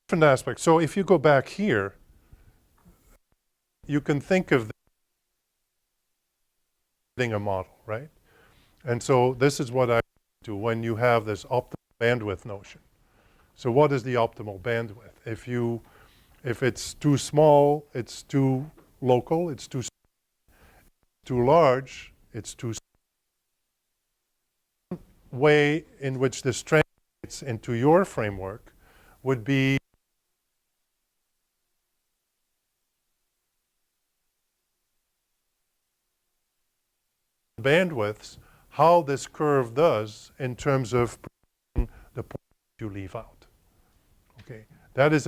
S1: different aspects. So if you go back here, you can think of a model, right? And so this is what I do when you have this optimal bandwidth notion. So what is the optimal bandwidth? If it's too small, it's too local, it's too large, it's too small. One way in which this translates into your framework would be bandwidths, how this curve does in terms of the point you leave out. Okay, that is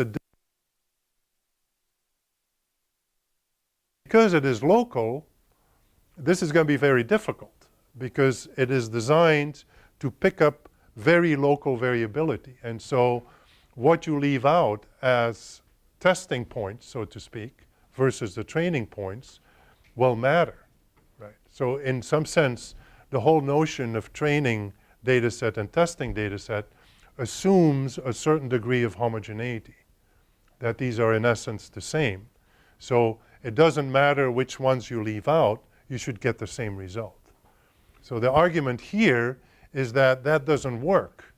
S1: because it is local, this is going to be very difficult because it is designed to pick up very local variability. And so what you leave out as testing points, so to speak, versus the training points will matter. So in some sense, the whole notion of training data set and testing data set assumes a certain degree of homogeneity, that these are in essence the same. So it doesn't matter which ones you leave out, you should get the same result. So the argument here is that that doesn't work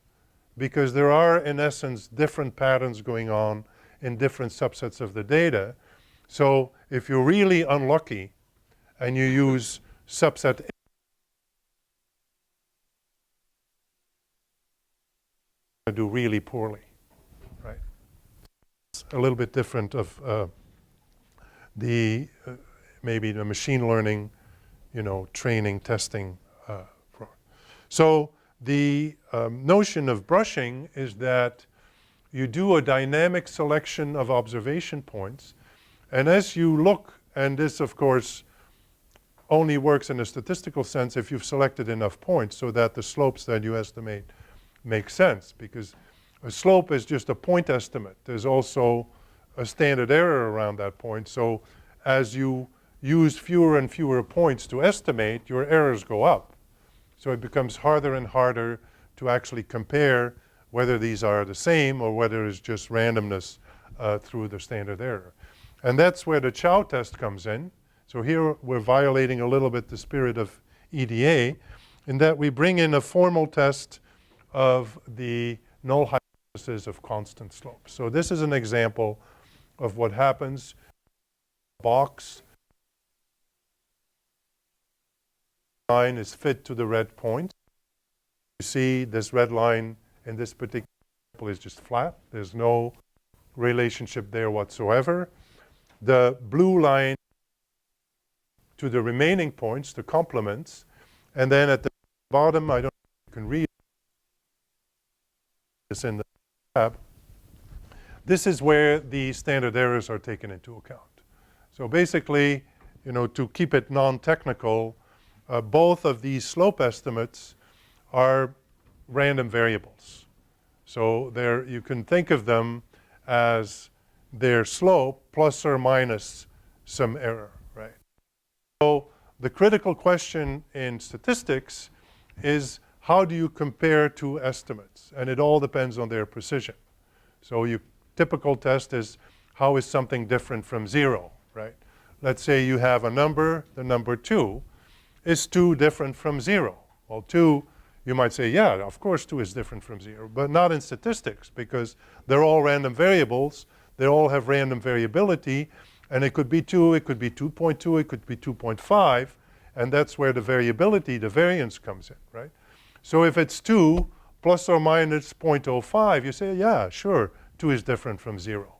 S1: because there are in essence different patterns going on in different subsets of the data. So if you're really unlucky and you use subset A, do really poorly, right? It's a little bit different of maybe the machine learning, training, testing. So the notion of brushing is that you do a dynamic selection of observation points, and as you look, and this of course only works in a statistical sense if you've selected enough points so that the slopes that you estimate make sense, because a slope is just a point estimate. There's also a standard error around that point. So as you use fewer and fewer points to estimate, your errors go up. So it becomes harder and harder to actually compare whether these are the same or whether it's just randomness through the standard error. And that's where the Chow test comes in. So here we're violating a little bit the spirit of EDA in that we bring in a formal test of the null hypothesis of constant slope. So this is an example of what happens. Box line is fit to the red point. You see this red line in this particular example is just flat. There's no relationship there whatsoever. The blue line to the remaining points, the complements, and then at the bottom, I don't know if you can read this in the tab. This is where the standard errors are taken into account. So basically, to keep it non-technical, both of these slope estimates are random variables. So you can think of them as their slope plus or minus some error, right? So the critical question in statistics is, how do you compare two estimates? And it all depends on their precision. So your typical test is, how is something different from 0, right? Let's say you have a number, the number 2. Is 2 different from 0? Well, 2, you might say, yeah, of course 2 is different from 0, but not in statistics, because they're all random variables. They all have random variability, and it could be 2, it could be 2.2, it could be 2.5, and that's where the variability, the variance comes in, right? So if it's 2 plus or minus 0.05, you say, yeah, sure, 2 is different from 0.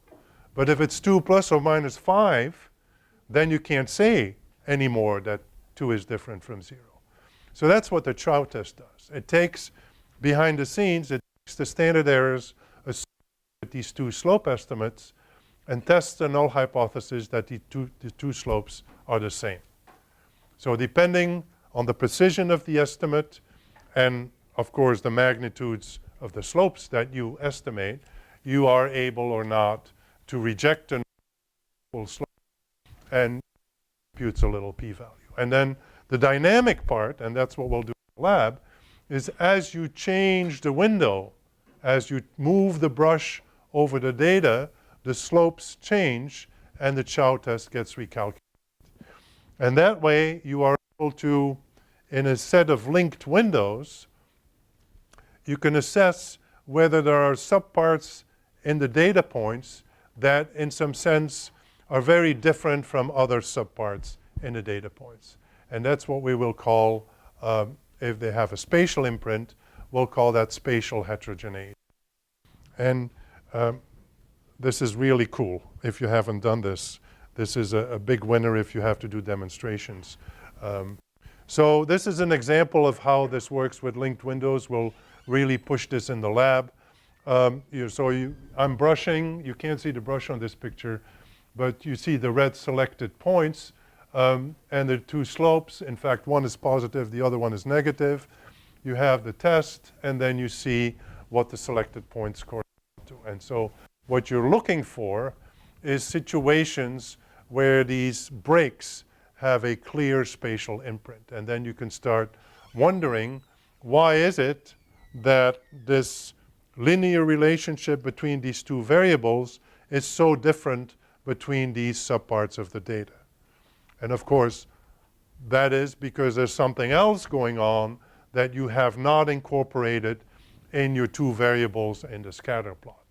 S1: But if it's 2 plus or minus 5, then you can't say anymore that 2 is different from 0. So that's what the Chow test does. It takes, behind the scenes, it takes the standard errors associated with these two slope estimates and tests the null hypothesis that the two slopes are the same. So depending on the precision of the estimate and, of course, the magnitudes of the slopes that you estimate, you are able or not to reject a full slope and computes a little p-value. And then the dynamic part, and that's what we'll do in the lab, is as you change the window, as you move the brush over the data, the slopes change and the Chow test gets recalculated. And that way you are able to, in a set of linked windows, you can assess whether there are subparts in the data points that in some sense are very different from other subparts in the data points. And that's what we will call, if they have a spatial imprint, we'll call that spatial heterogeneity. And this is really cool if you haven't done this. This is a big winner if you have to do demonstrations. So this is an example of how this works with linked windows. We'll really push this in the lab. I'm brushing. You can't see the brush on this picture, but you see the red selected points and the two slopes. In fact, one is positive, the other one is negative. You have the test, and then you see what the selected points correspond to. And so what you're looking for is situations where these breaks have a clear spatial imprint. And then you can start wondering, why is it that this linear relationship between these two variables is so different between these subparts of the data? And of course, that is because there's something else going on that you have not incorporated in your two variables in the scatter plot.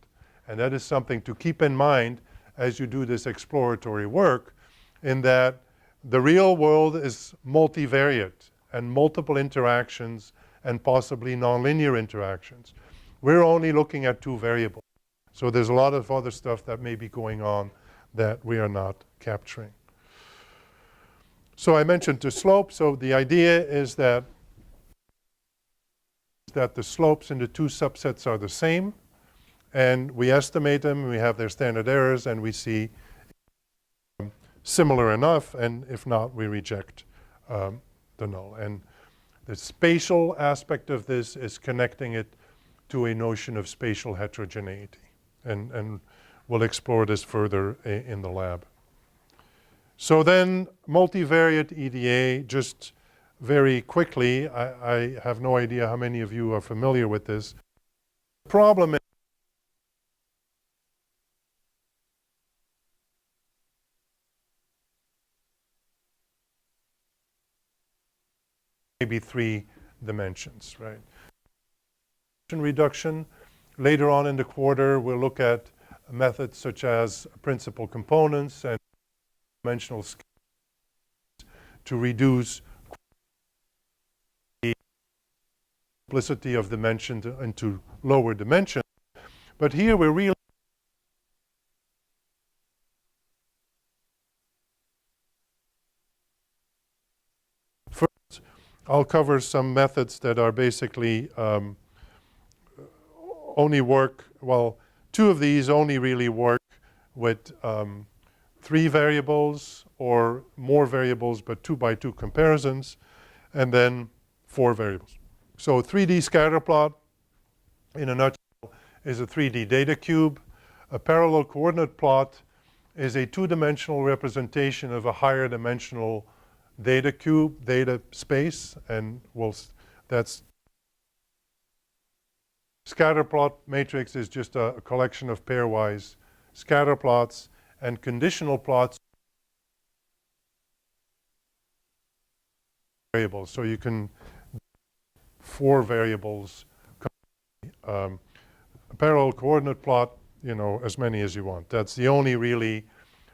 S1: And that is something to keep in mind as you do this exploratory work, in that the real world is multivariate and multiple interactions and possibly nonlinear interactions. We're only looking at two variables. So there's a lot of other stuff that may be going on that we are not capturing. So I mentioned the slope. So the idea is that the slopes in the two subsets are the same, and we estimate them, we have their standard errors, and we see similar enough, and if not, we reject the null. And the spatial aspect of this is connecting it to a notion of spatial heterogeneity. And we'll explore this further in the lab. So then MultivariateEDA, just very quickly, I have no idea how many of you are familiar with this. The problem is maybe 3 dimensions, right? Reduction. Later on in the quarter, we'll look at methods such as principal components and dimensional scales to reduce the multiplicity of dimensions into lower dimensions. But here we're really first, I'll cover some methods that are basically only work, well, 2 of these only really work with 3 variables or more variables, but 2 by 2 comparisons, and then 4 variables. So 3D scatter plot, in a nutshell, is a 3D data cube. A parallel coordinate plot is a 2-dimensional representation of a higher dimensional data cube, data space, and that's scatter plot matrix is just a collection of pairwise scatter plots, and conditional plots variables. So you can 4 variables. A parallel coordinate plot, you know, as many as you want. That's the only really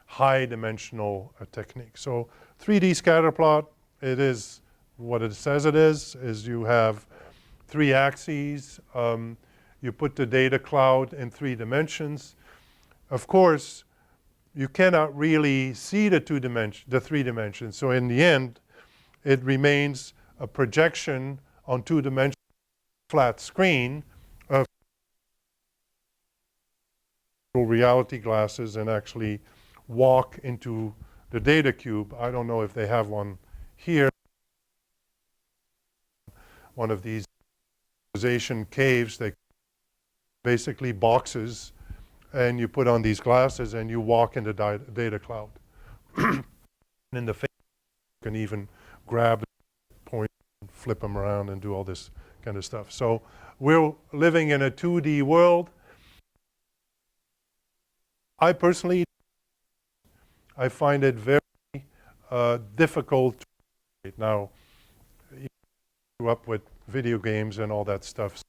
S1: high dimensional technique. So 3D scatter plot, it is what it says it is you have 3 axes. You put the data cloud in 3 dimensions. Of course, you cannot really see the 3 dimensions. So in the end, it remains a projection on 2-dimensional flat screen of reality glasses and actually walk into the data cube. I don't know if they have one here. One of these visualization caves, they basically boxes, and you put on these glasses and you walk in the data cloud. And in the face, you can even grab the point, flip them around, and do all this kind of stuff. So we're living in a 2D world. I personally, I find it very difficult to create. Now, you grew up with video games and all that stuff,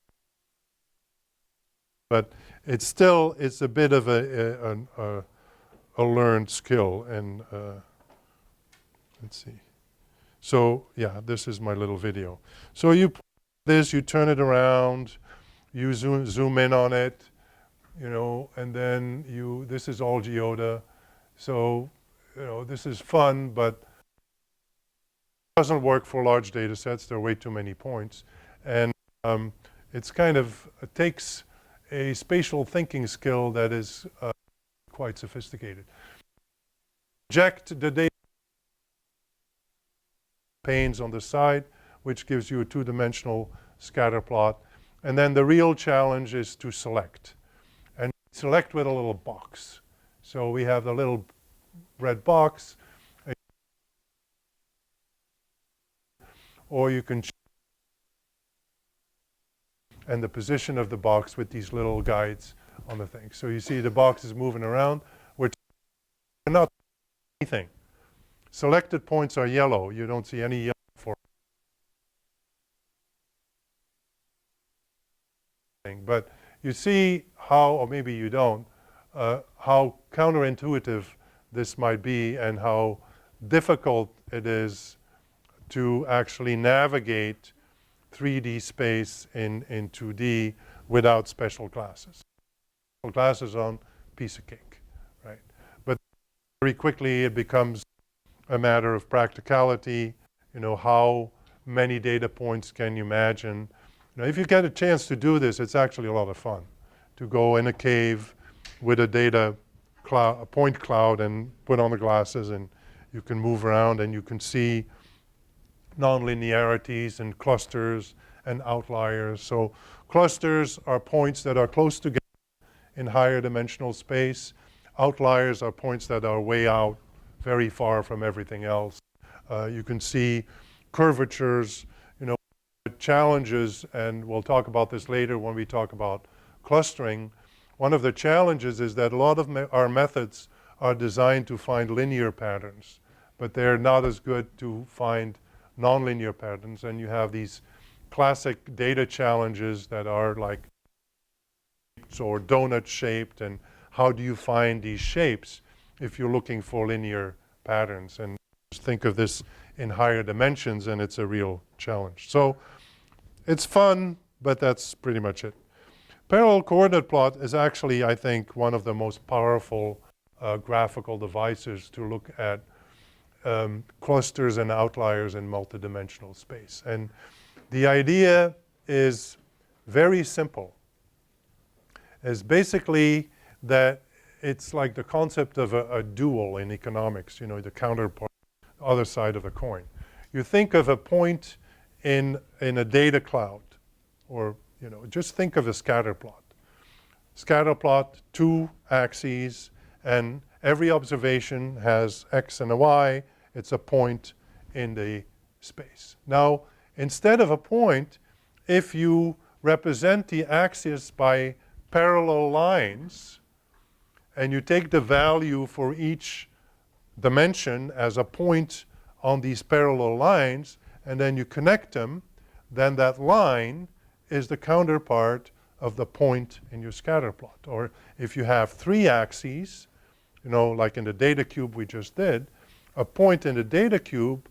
S1: but it's a bit of a learned skill. And let's see. So yeah, this is my little video. So you turn it around, you zoom in on it, you know, and then this is all GeoDa. So, you know, this is fun, but it doesn't work for large data sets. There are way too many points. And it takes a spatial thinking skill that is quite sophisticated. Project the data panes on the side, which gives you a 2-dimensional scatter plot. And then the real challenge is to select. And select with a little box. So we have the little red box, or you can and the position of the box with these little guides on the thing. So you see the box is moving around. We're not anything. Selected points are yellow. You don't see any yellow for anything. But you see how, or maybe you don't, how counterintuitive this might be and how difficult it is to actually navigate 3D space in 2D without special glasses. Special glasses on, piece of cake, right? But very quickly it becomes a matter of practicality. You know, how many data points can you imagine? You know, if you get a chance to do this, it's actually a lot of fun to go in a cave with a data cloud, a point cloud, and put on the glasses, and you can move around and you can see nonlinearities and clusters and outliers. So clusters are points that are close together in higher dimensional space. Outliers are points that are way out, very far from everything else. You can see curvatures, you know, challenges, and we'll talk about this later when we talk about clustering. One of the challenges is that a lot of our methods are designed to find linear patterns, but they're not as good to find nonlinear patterns. And you have these classic data challenges that are like or donut shaped, and how do you find these shapes if you're looking for linear patterns? And just think of this in higher dimensions, and it's a real challenge. So it's fun, but that's pretty much it. Parallel coordinate plot is actually, I think, one of the most powerful graphical devices to look at clusters and outliers in multidimensional space. And the idea is very simple. It's basically that it's like the concept of a dual in economics, you know, the counterpart, other side of a coin. You think of a point in a data cloud, or, you know, just think of a scatter plot. Scatter plot, 2 axes, and every observation has x and a y. It's a point in the space. Now, instead of a point, if you represent the axis by parallel lines, and you take the value for each dimension as a point on these parallel lines, and then you connect them, then that line is the counterpart of the point in your scatter plot. Or if you have 3 axes, you know, like in the data cube we just did, a point in the data cube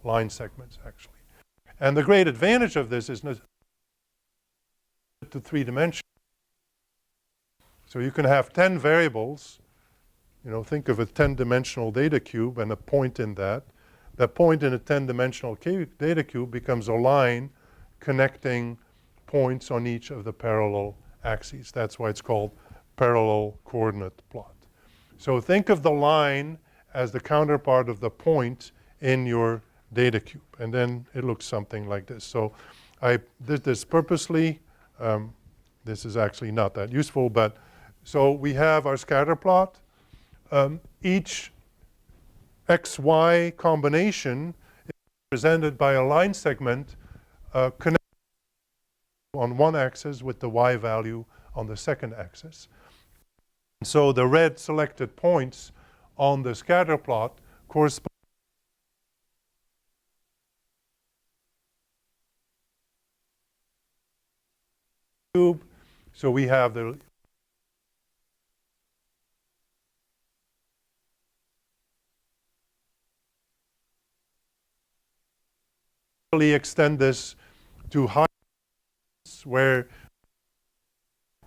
S1: line segments, actually. And the great advantage of this is to 3 dimensions. So you can have 10 variables. You know, think of a 10-dimensional data cube and a point in that. That point in a 10-dimensional data cube becomes a line connecting points on each of the parallel axes. That's why it's called parallel coordinate plot. So think of the line as the counterpart of the point in your data cube, and then it looks something like this. So I did this purposely. This is actually not that useful, but so we have our scatter plot. Each XY combination is represented by a line segment connected on one axis with the Y value on the second axis. So the red selected points on the scatter plot correspond cube. So we have the extend this to high where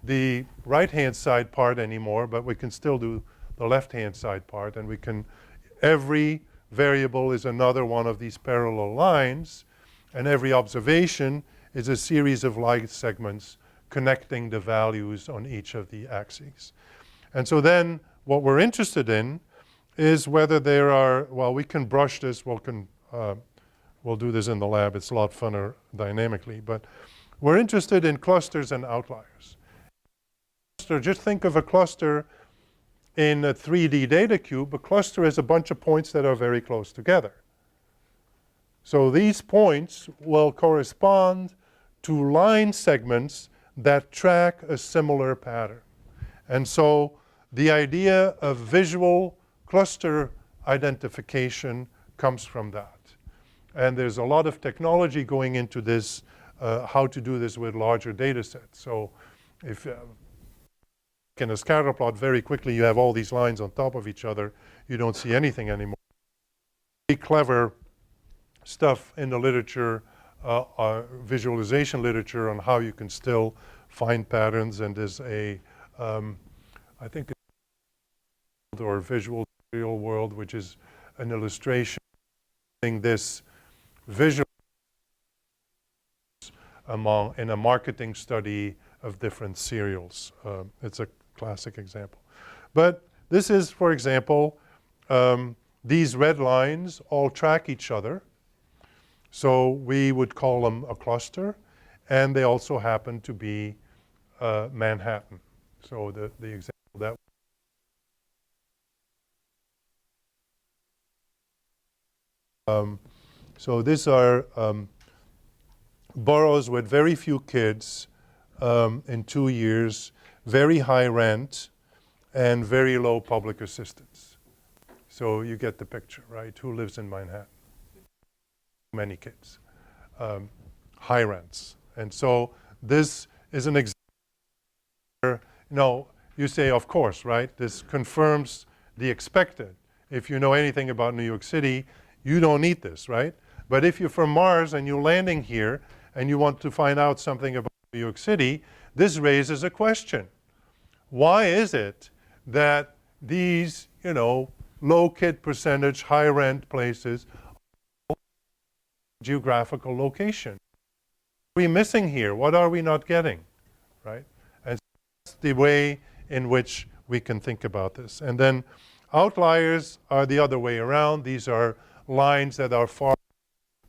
S1: the right-hand side part anymore, but we can still do the left-hand side part, and we can, every variable is another one of these parallel lines, and every observation is a series of line segments connecting the values on each of the axes. And so then what we're interested in is whether there are, well, we can brush this, we'll do this in the lab. It's a lot funner dynamically. But we're interested in clusters and outliers. Just think of a cluster in a 3D data cube. A cluster is a bunch of points that are very close together. So these points will correspond to line segments that track a similar pattern. And so the idea of visual cluster identification comes from that. And there's a lot of technology going into this, how to do this with larger data sets. So if in a scatter plot, very quickly you have all these lines on top of each other. You don't see anything anymore. Very clever stuff in the literature, visualization literature on how you can still find patterns. And there's a, I think, or visual real world, which is an illustration of this visual in a marketing study of different cereals. It's a classic example. But this is, for example, these red lines all track each other. So we would call them a cluster. And they also happen to be Manhattan. So the example that so these are boroughs with very few kids in 2 years, very high rent, and very low public assistance. So you get the picture, right? Who lives in Manhattan? Many kids. High rents. And so this is an example where, you say, of course, right? This confirms the expected. If you know anything about New York City, you don't need this, right? But if you're from Mars and you're landing here and you want to find out something about New York City, this raises a question. Why is it that these, low kid percentage, high rent places are geographical location? we missing here? What are we not getting, right? And that's the way in which we can think about this. And then outliers are the other way around. These are lines that are far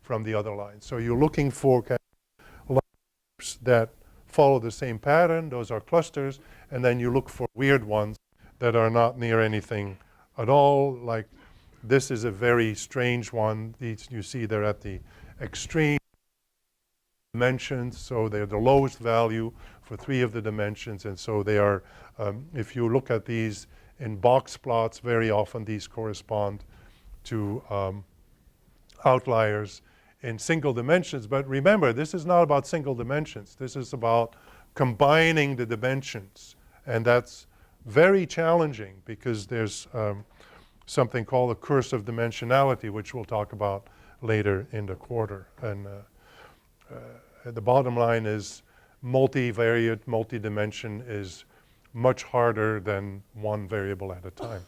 S1: from the other lines. So you're looking for kind of lines that follow the same pattern. Those are clusters. And then you look for weird ones that are not near anything at all. Like this is a very strange one. These, you see they're at the extreme dimensions. So they're the lowest value for 3 of the dimensions. And so they are, if you look at these in box plots, very often these correspond to outliers in single dimensions. But remember, this is not about single dimensions. This is about combining the dimensions. And that's very challenging because there's something called a curse of dimensionality, which we'll talk about later in the quarter. And the bottom line is multivariate, multi-dimension is much harder than one variable at a time.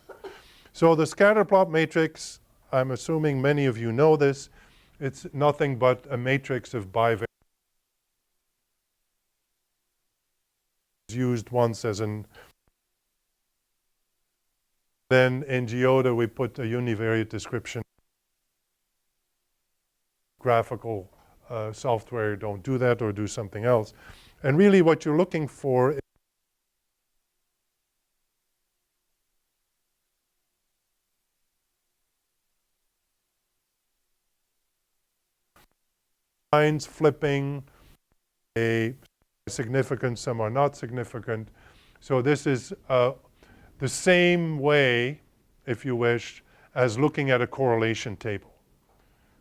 S1: So the scatter plot matrix, I'm assuming many of you know this. It's nothing but a matrix of bivariates used once as an. Then in GeoDa we put a univariate description. Graphical software don't do that or do something else. And really what you're looking for is lines flipping, a significant, some are not significant. So this is the same way, if you wish, as looking at a correlation table.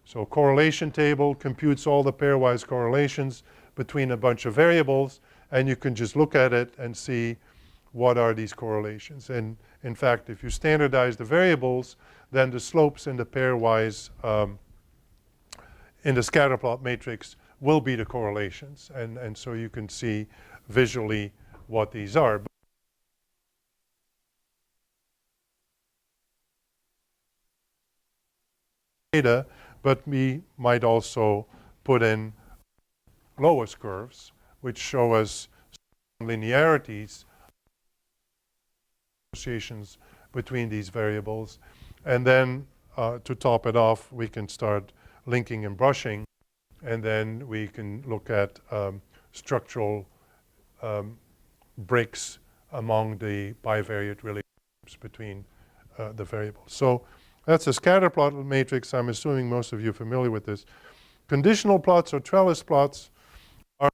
S1: So a correlation table computes all the pairwise correlations between a bunch of variables, and you can just look at it and see what are these correlations. And in fact, if you standardize the variables, then the slopes in the pairwise in the scatterplot matrix will be the correlations. And so you can see visually what these are. Data, but we might also put in Loess curves, which show us linearities, associations between these variables. And then to top it off, we can start linking and brushing, and then we can look at structural breaks among the bivariate relationships between the variables. So that's a scatter plot matrix. I'm assuming most of you are familiar with this. Conditional plots or trellis plots are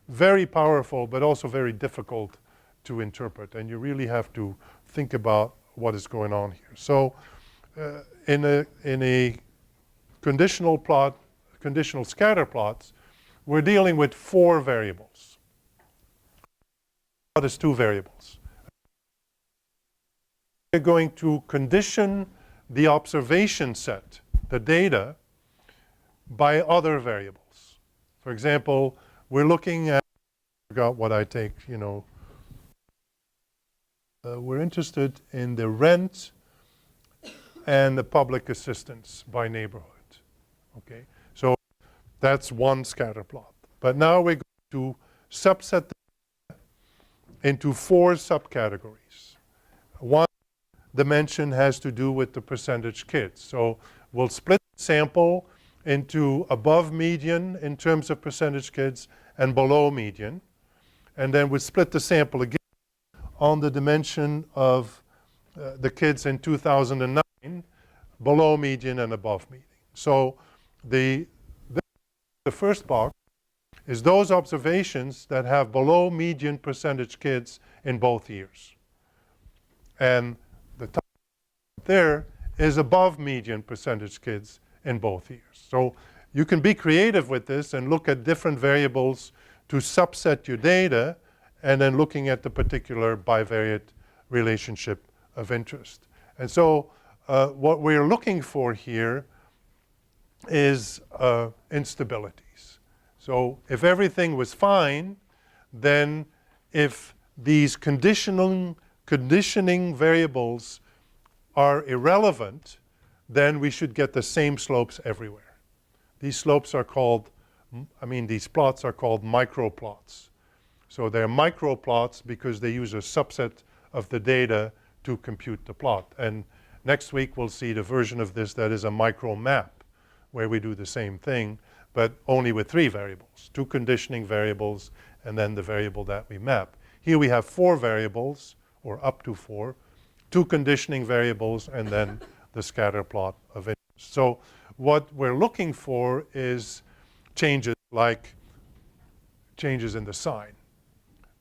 S1: very powerful, but also very difficult to interpret. And you really have to think about what is going on here. So in a conditional plot, conditional scatter plots, we're dealing with 4 variables. Plot is 2 variables. We're going to condition the observation set, the data, by other variables. For example, we're looking at, I forgot what I take, you know, we're interested in the rent and the public assistance by neighborhood. Okay, so that's one scatter plot. But now we're going to subset the data into 4 subcategories. One dimension has to do with the percentage kids. So we'll split the sample into above median in terms of percentage kids and below median. And then we split the sample again on the dimension of the kids in 2009, below median and above median. So the first box is those observations that have below median percentage kids in both years. And the top there is above median percentage kids in both years. So you can be creative with this and look at different variables to subset your data, and then looking at the particular bivariate relationship of interest. And so what we're looking for here is instabilities. So if everything was fine, then if these conditioning variables are irrelevant, then we should get the same slopes everywhere. These slopes are called I mean, these plots are called microplots. So they're microplots because they use a subset of the data to compute the plot. And next week we'll see the version of this that is a micro map, where we do the same thing, but only with 3 variables, 2 conditioning variables, and then the variable that we map. Here we have 4 variables, or up to 4, 2 conditioning variables, and then the scatter plot of interest. So what we're looking for is changes like changes in the sign,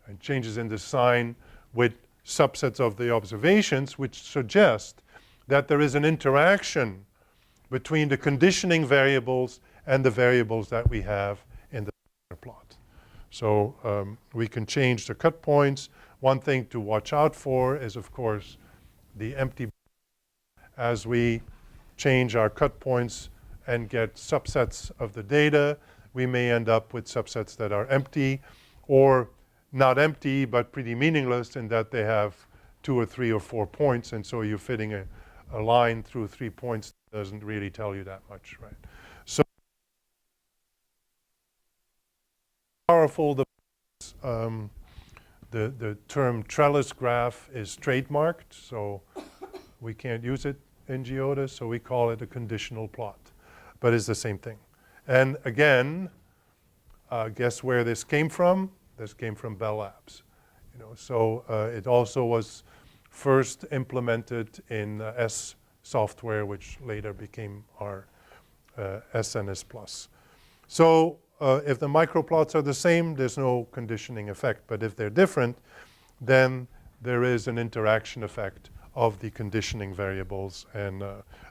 S1: and changes in the sign with subsets of the observations, which suggest that there is an interaction between the conditioning variables and the variables that we have in the scatter plot. So we can change the cut points. One thing to watch out for is, of course, the empty. As we change our cut points and get subsets of the data, we may end up with subsets that are empty, or not empty but pretty meaningless in that they have 2 or 3 or 4 points, and so you're fitting a line through 3 points that doesn't really tell you that much, right? So powerful. The term trellis graph is trademarked, so we can't use it in GeoDa, so we call it a conditional plot, but it's the same thing. And again, guess where this came from? This came from Bell Labs. So it also was first implemented in S software, which later became our SNS Plus. So if the microplots are the same, there's no conditioning effect. But if they're different, then there is an interaction effect of the conditioning variables. And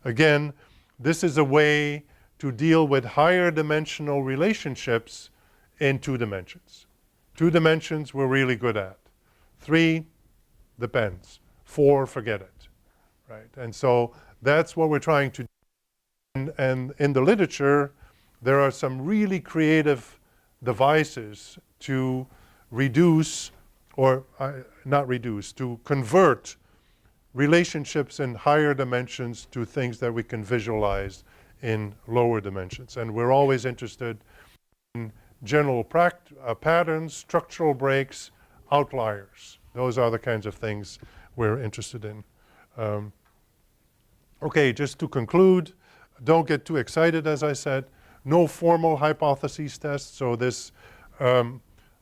S1: again, this is a way to deal with higher dimensional relationships in 2 dimensions. 2 dimensions we're really good at. 3 depends. 4, forget it, right? And so that's what we're trying to do. And in the literature, there are some really creative devices to reduce, or not reduce, to convert relationships in higher dimensions to things that we can visualize in lower dimensions. And we're always interested in general patterns, structural breaks, outliers. Those are the kinds of things we're interested in. Okay, just to conclude, don't get too excited, as I said. No formal hypotheses test, so this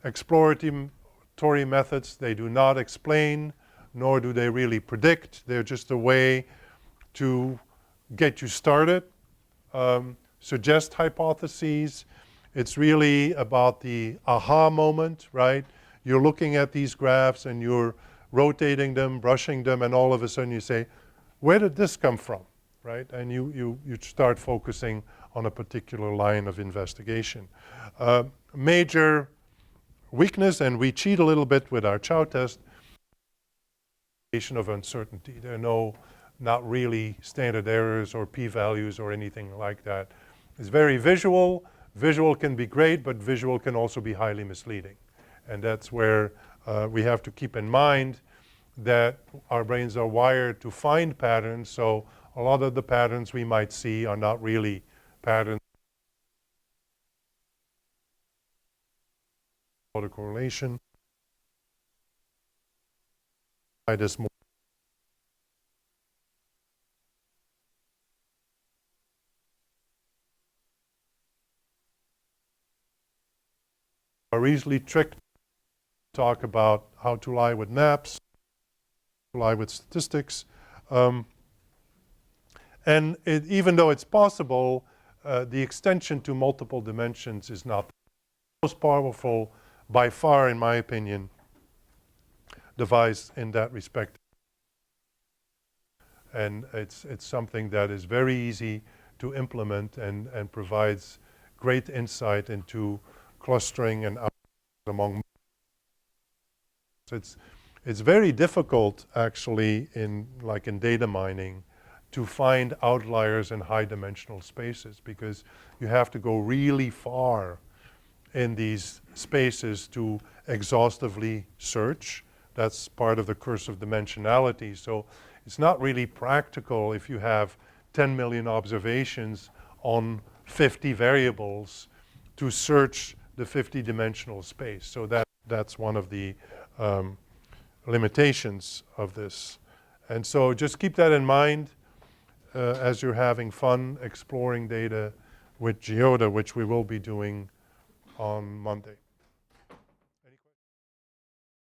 S1: exploratory methods, they do not explain, nor do they really predict. They're just a way to get you started, suggest hypotheses. It's really about the aha moment, right? You're looking at these graphs and you're rotating them, brushing them, and all of a sudden you say, where did this come from, right? And you start focusing on a particular line of investigation. Major weakness, and we cheat a little bit with our Chow test, of uncertainty. There are not really standard errors or p-values or anything like that. It's very visual. Visual can be great, but visual can also be highly misleading. And that's where we have to keep in mind that our brains are wired to find patterns, so a lot of the patterns we might see are not really patterns. Autocorrelation. This more. Are easily tricked. Talk about how to lie with maps, to lie with statistics, and even though it's possible, the extension to multiple dimensions is not the most powerful, by far, in my opinion, device in that respect. And it's something that is very easy to implement and provides great insight into clustering and among. It's very difficult actually in data mining to find outliers in high dimensional spaces, because you have to go really far in these spaces to exhaustively search. That's part of the curse of dimensionality. So it's not really practical if you have 10 million observations on 50 variables to search the 50-dimensional space. So that's one of the limitations of this. And so just keep that in mind as you're having fun exploring data with GeoDa, which we will be doing on Monday.